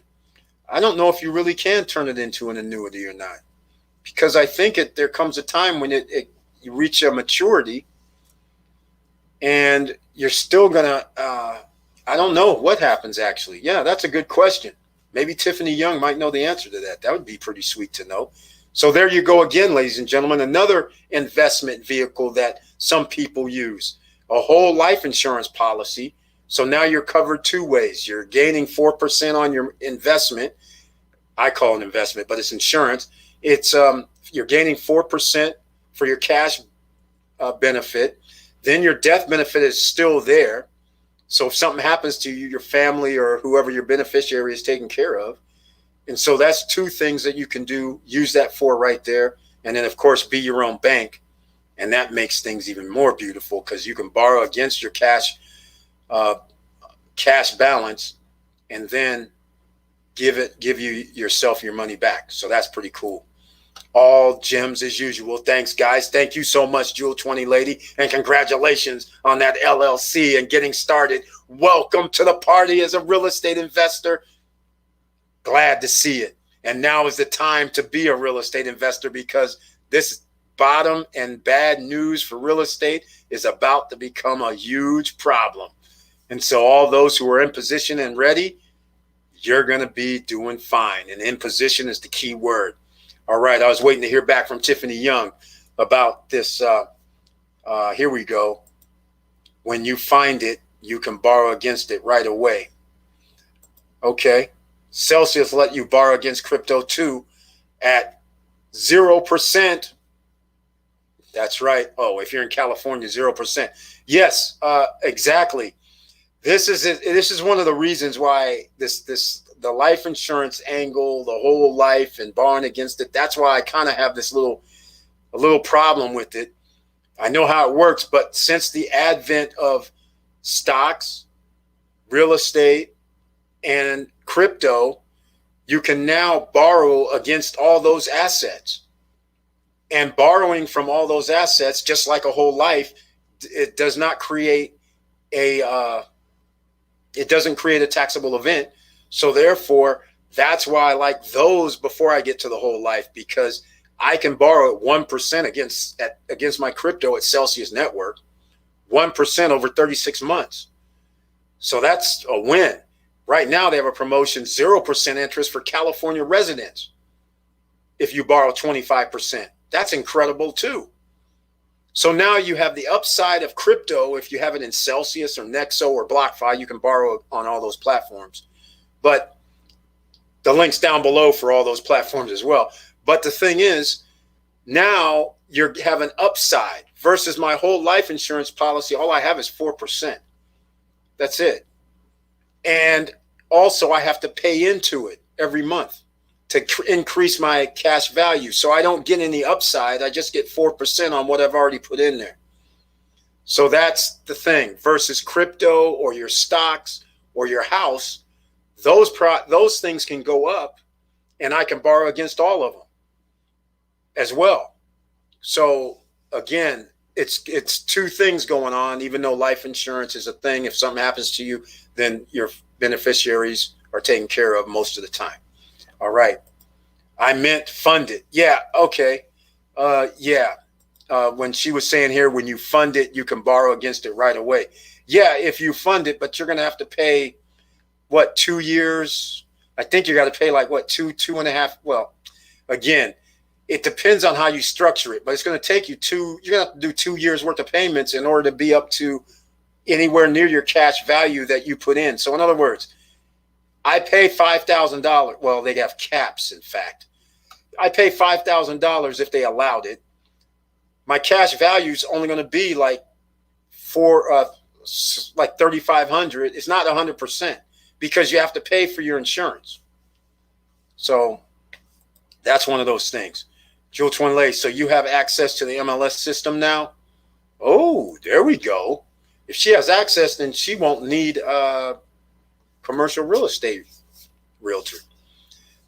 I don't know if you really can turn it into an annuity or not, because I think there comes a time when you reach a maturity and you're still gonna, I don't know what happens actually. Yeah, that's a good question. Maybe Tiffany Young might know the answer to that. That would be pretty sweet to know. So there you go again, ladies and gentlemen, another investment vehicle that some people use, a whole life insurance policy. So now you're covered two ways. You're gaining 4% on your investment. I call it investment, but it's insurance. It's you're gaining 4% for your cash benefit. Then your death benefit is still there. So if something happens to you, your family or whoever your beneficiary is taken care of. And so that's two things that you can do. Use that for right there. And then, of course, be your own bank. And that makes things even more beautiful because you can borrow against your cash balance and then give you yourself your money back. So that's pretty cool. All gems as usual. Thanks, guys. Thank you so much, Jewel 20 Lady. And congratulations on that LLC and getting started. Welcome to the party as a real estate investor. Glad to see it. And now is the time to be a real estate investor, because this bottom and bad news for real estate is about to become a huge problem. And so all those who are in position and ready, you're going to be doing fine. And in position is the key word. All right. I was waiting to hear back from Tiffany Young about this. Here we go. When you find it, you can borrow against it right away. Okay. Celsius let you borrow against crypto too at 0%. That's right. Oh, if you're in California, 0%. Yes, exactly. This is it. This is one of the reasons why the life insurance angle, the whole life and borrowing against it. That's why I kind of have a little problem with it. I know how it works, but since the advent of stocks, real estate, and crypto, you can now borrow against all those assets. And borrowing from all those assets, just like a whole life, it does not create it doesn't create a taxable event. So therefore, that's why I like those before I get to the whole life, because I can borrow at 1% against my crypto at Celsius Network, 1% over 36 months. So that's a win. Right now, they have a promotion, 0% interest for California residents if you borrow 25%. That's incredible too. So now you have the upside of crypto. If you have it in Celsius or Nexo or BlockFi, you can borrow on all those platforms. But the link's down below for all those platforms as well. But the thing is, now you have an upside versus my whole life insurance policy. All I have is 4%. That's it. And also I have to pay into it every month to increase my cash value. So I don't get any upside. I just get 4% on what I've already put in there. So that's the thing versus crypto or your stocks or your house. Those things can go up and I can borrow against all of them as well. So again, it's two things going on. Even though life insurance is a thing, if something happens to you, then your beneficiaries are taken care of most of the time. All right. I meant fund it. Yeah. Okay. When she was saying here, when you fund it, you can borrow against it right away. Yeah. If you fund it, but you're going to have to pay what, 2 years? I think you got to pay like what, two and a half. Well, again, it depends on how you structure it, but it's going to take you you're going to have to do 2 years worth of payments in order to be up to anywhere near your cash value that you put in. So in other words, I pay $5,000. Well, they have caps, in fact. I pay $5,000 if they allowed it. My cash value is only going to be like $3,500. It's not 100% because you have to pay for your insurance. So that's one of those things. Jewel Twinlay, so you have access to the MLS system now? Oh, there we go. If she has access, then she won't need commercial real estate realtor.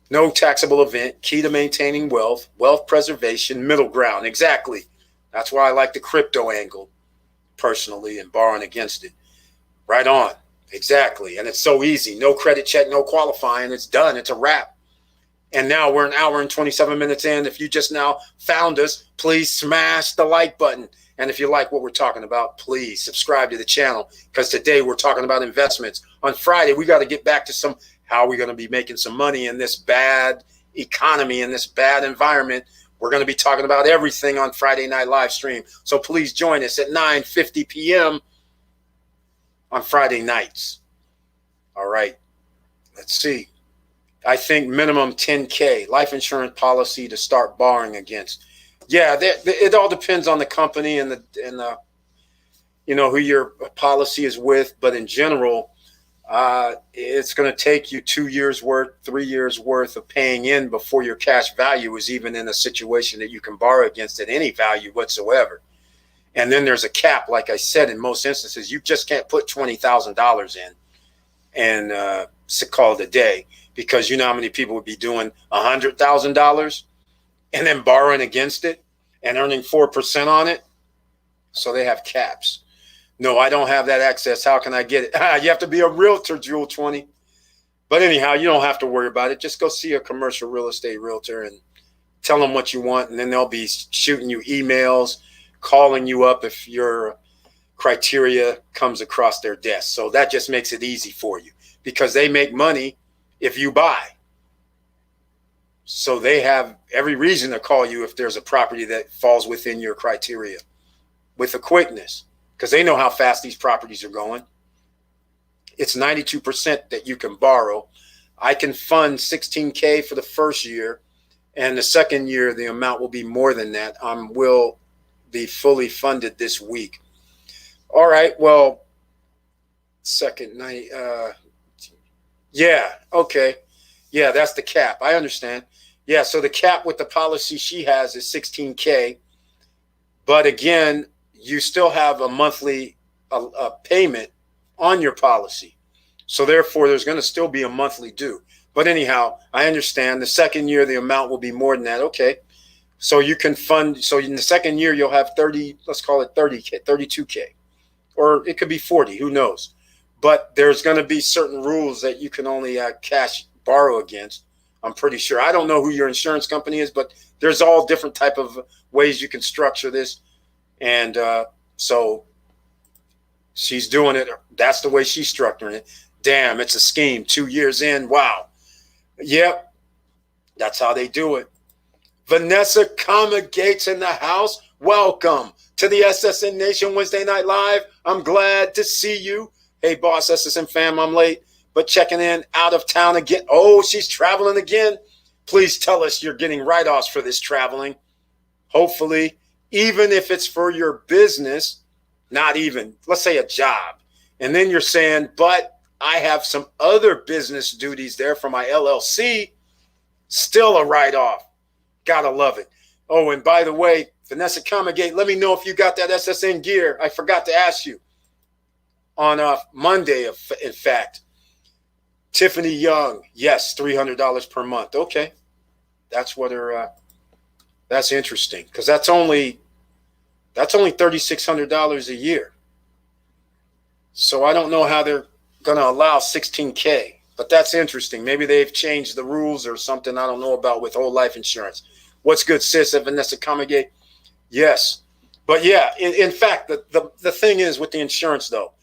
No taxable event, key to maintaining wealth preservation, middle ground. Exactly. That's why I like the crypto angle personally and borrowing against it. Right on. Exactly. And it's so easy. No credit check, no qualifying. It's done. It's a wrap. And now we're an hour and 27 minutes in. If you just now found us, please smash the like button. And if you like what we're talking about, please subscribe to the channel, because today we're talking about investments. On Friday, we got to get back to how are we going to be making some money in this bad economy, in this bad environment. We're going to be talking about everything on Friday night live stream. So please join us at 9:50 p.m. on Friday nights. All right. Let's see. I think minimum 10K life insurance policy to start borrowing against. Yeah, it all depends on the company and the who your policy is with. But in general, it's going to take you 2 years worth, 3 years worth of paying in before your cash value is even in a situation that you can borrow against at any value whatsoever. And then there's a cap. Like I said, in most instances, you just can't put $20,000 in and call it a day, because you know how many people would be doing $100,000 and then borrowing against it and earning 4% on it. So they have caps. No, I don't have that access. How can I get it? You have to be a realtor, Jewel 20. But anyhow, you don't have to worry about it. Just go see a commercial real estate realtor and tell them what you want. And then they'll be shooting you emails, calling you up if your criteria comes across their desk. So that just makes it easy for you, because they make money if you buy. So they have every reason to call you if there's a property that falls within your criteria with a quickness, because they know how fast these properties are going. It's 92% that you can borrow. I can fund 16K for the first year, and the second year, the amount will be more than that. Will be fully funded this week. All right. Well, second night. Yeah, okay. Yeah, that's the cap. I understand. Yeah, so the cap with the policy she has is 16K. But again, you still have a monthly a payment on your policy. So therefore, there's going to still be a monthly due. But anyhow, I understand the second year, the amount will be more than that. Okay. So you can fund. So in the second year, you'll have 30, let's call it 30K, 32K, or it could be 40, who knows? But there's going to be certain rules that you can only cash borrow against. I'm pretty sure. I don't know who your insurance company is, but there's all different type of ways you can structure this. And so she's doing it. That's the way she's structuring it. Damn, it's a scheme. 2 years in. Wow. Yep. That's how they do it. Vanessa Comma Gates in the house. Welcome to the SSN Nation Wednesday Night Live. I'm glad to see you. Hey, boss, SSN fam, I'm late, but checking in out of town again. Oh, she's traveling again. Please tell us you're getting write-offs for this traveling. Hopefully, even if it's for your business, not even, let's say a job. And then you're saying, but I have some other business duties there for my LLC. Still a write-off. Gotta love it. Oh, and by the way, Vanessa Comagate, let me know if you got that SSN gear. I forgot to ask you. On Monday, in fact. Tiffany Young, yes, $300 per month. Okay. That's what her, that's interesting. Because that's only $3,600 a year. So I don't know how they're going to allow 16K. But that's interesting. Maybe they've changed the rules or something I don't know about with whole life insurance. What's good, sis, at Vanessa Comagate? Yes. But yeah, in fact, the thing is with the insurance, though,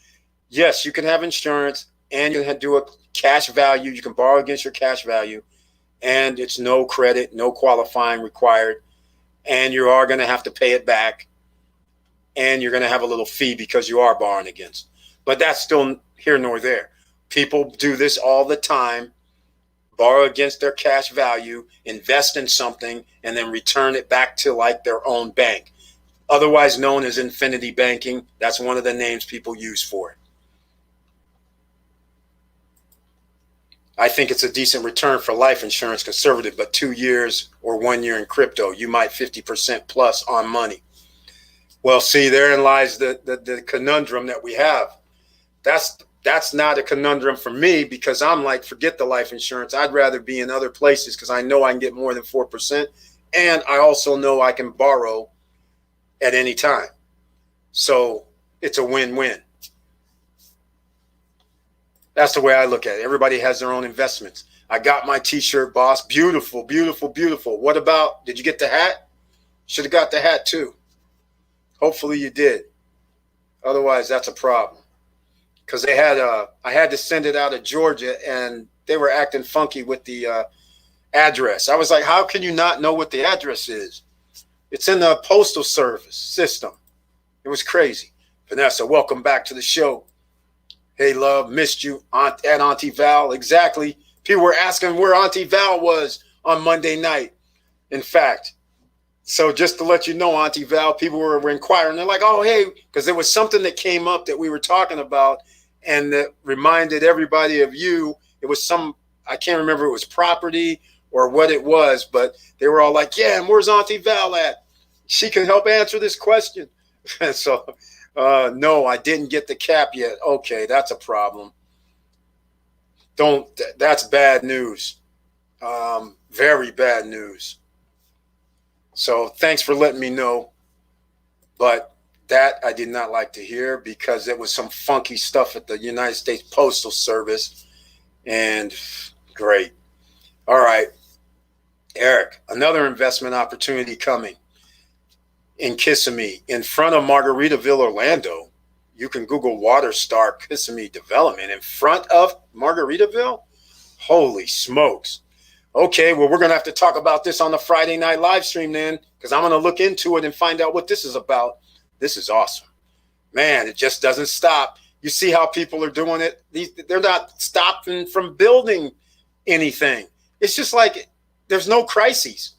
yes, you can have insurance and you can do a cash value. You can borrow against your cash value, and it's no credit, no qualifying required, and you are going to have to pay it back, and you're going to have a little fee because you are borrowing against. But that's still here nor there. People do this all the time, borrow against their cash value, invest in something, and then return it back to like their own bank, otherwise known as infinity banking. That's one of the names people use for it. I think it's a decent return for life insurance, conservative, but 2 years or 1 year in crypto, you might 50% plus on money. Well, see, therein lies the conundrum that we have. That's not a conundrum for me because I'm like, forget the life insurance. I'd rather be in other places because I know I can get more than 4%. And I also know I can borrow at any time. So it's a win-win. That's the way I look at it. Everybody has their own investments. I got my t-shirt, boss. Beautiful, beautiful, beautiful. What about, did you get the hat? Should have got the hat too. Hopefully you did. Otherwise, that's a problem. Because they had, I had to send it out of Georgia, and they were acting funky with the address. I was like, how can you not know what the address is? It's in the postal service system. It was crazy. Vanessa, welcome back to the show. Hey, love, missed you, Aunt and Auntie Val. Exactly. People were asking where Auntie Val was on Monday night. In fact, so just to let you know, Auntie Val, people were inquiring. They're like, oh, hey, because there was something that came up that we were talking about and that reminded everybody of you. It was some, I can't remember if it was property or what it was, but they were all like, yeah, and where's Auntie Val at? She can help answer this question. And so, no, I didn't get the cap yet. Okay, that's a problem. That's bad news. Very bad news. So thanks for letting me know. But that I did not like to hear because it was some funky stuff at the United States Postal Service. And great. All right. Eric, another investment opportunity coming in Kissimmee in front of Margaritaville, Orlando. You can Google WaterStar Kissimmee Development in front of Margaritaville. Holy smokes. Okay, well, we're going to have to talk about this on the Friday night live stream then, because I'm going to look into it and find out what this is about. This is awesome. Man, it just doesn't stop. You see how people are doing it? They're not stopping from building anything. It's just like there's no crises.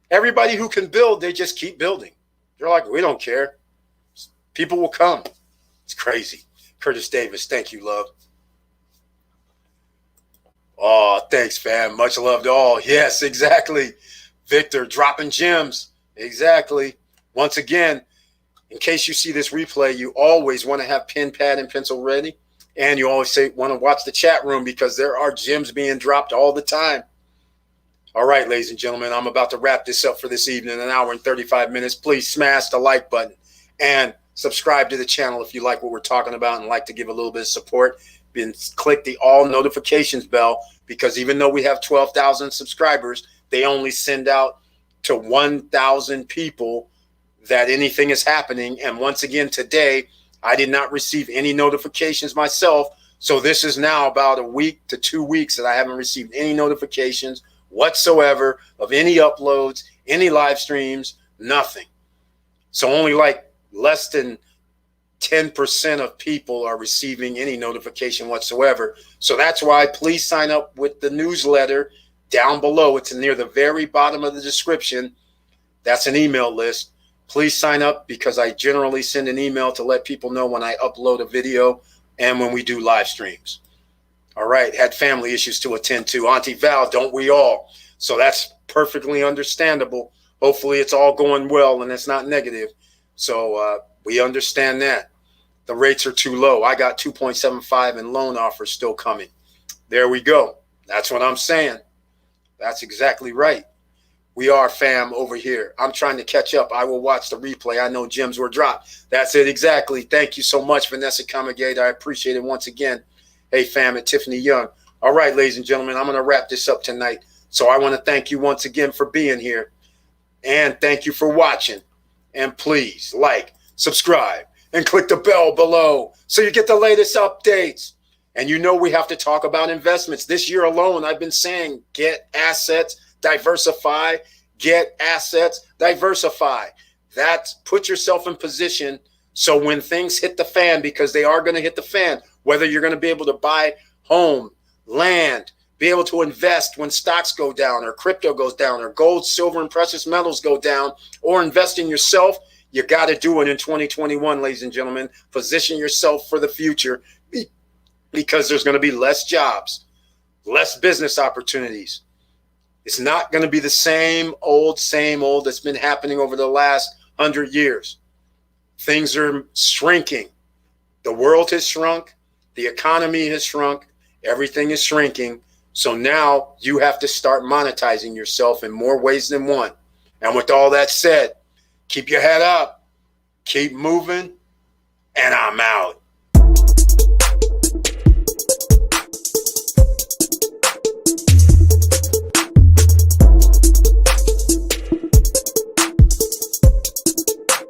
Everybody who can build, they just keep building. They're like, we don't care. People will come. It's crazy. Curtis Davis, thank you, love. Oh, thanks, fam. Much love to all. Yes, exactly. Victor, dropping gems. Exactly. Once again, in case you see this replay, you always want to have pen, pad, and pencil ready. And you always want to watch the chat room because there are gems being dropped all the time. All right, ladies and gentlemen, I'm about to wrap this up for this evening, an hour and 35 minutes. Please smash the like button and subscribe to the channel if you like what we're talking about and like to give a little bit of support. And click the all notifications bell because even though we have 12,000 subscribers, they only send out to 1,000 people that anything is happening. And once again, today, I did not receive any notifications myself. So this is now about a week to 2 weeks that I haven't received any notifications whatsoever of any uploads, any live streams, nothing. So only like less than 10% of people are receiving any notification whatsoever. So that's why please sign up with the newsletter down below. It's near the very bottom of the description. That's an email list. Please sign up because I generally send an email to let people know when I upload a video and when we do live streams. All right, had family issues to attend to. Auntie Val, don't we all? So that's perfectly understandable. Hopefully it's all going well and it's not negative. So we understand that. The rates are too low. I got 2.75 and loan offers still coming. There we go. That's what I'm saying. That's exactly right. We are fam over here. I'm trying to catch up. I will watch the replay. I know gems were dropped. That's it exactly. Thank you so much, Vanessa Comagate. I appreciate it once again. Hey, fam, at Tiffany Young. All right, ladies and gentlemen, I'm going to wrap this up tonight. So I want to thank you once again for being here. And thank you for watching. And please like, subscribe, and click the bell below so you get the latest updates. And you know we have to talk about investments. This year alone, I've been saying get assets, diversify, get assets, diversify. That's put yourself in position so when things hit the fan, because they are going to hit the fan, whether you're going to be able to buy home, land, be able to invest when stocks go down or crypto goes down or gold, silver, and precious metals go down, or invest in yourself, you got to do it in 2021, ladies and gentlemen. Position yourself for the future because there's going to be less jobs, less business opportunities. It's not going to be the same old that's been happening over the last 100 years. Things are shrinking. The world has shrunk. The economy has shrunk. Everything is shrinking. So now you have to start monetizing yourself in more ways than one. And with all that said, keep your head up, keep moving, and I'm out.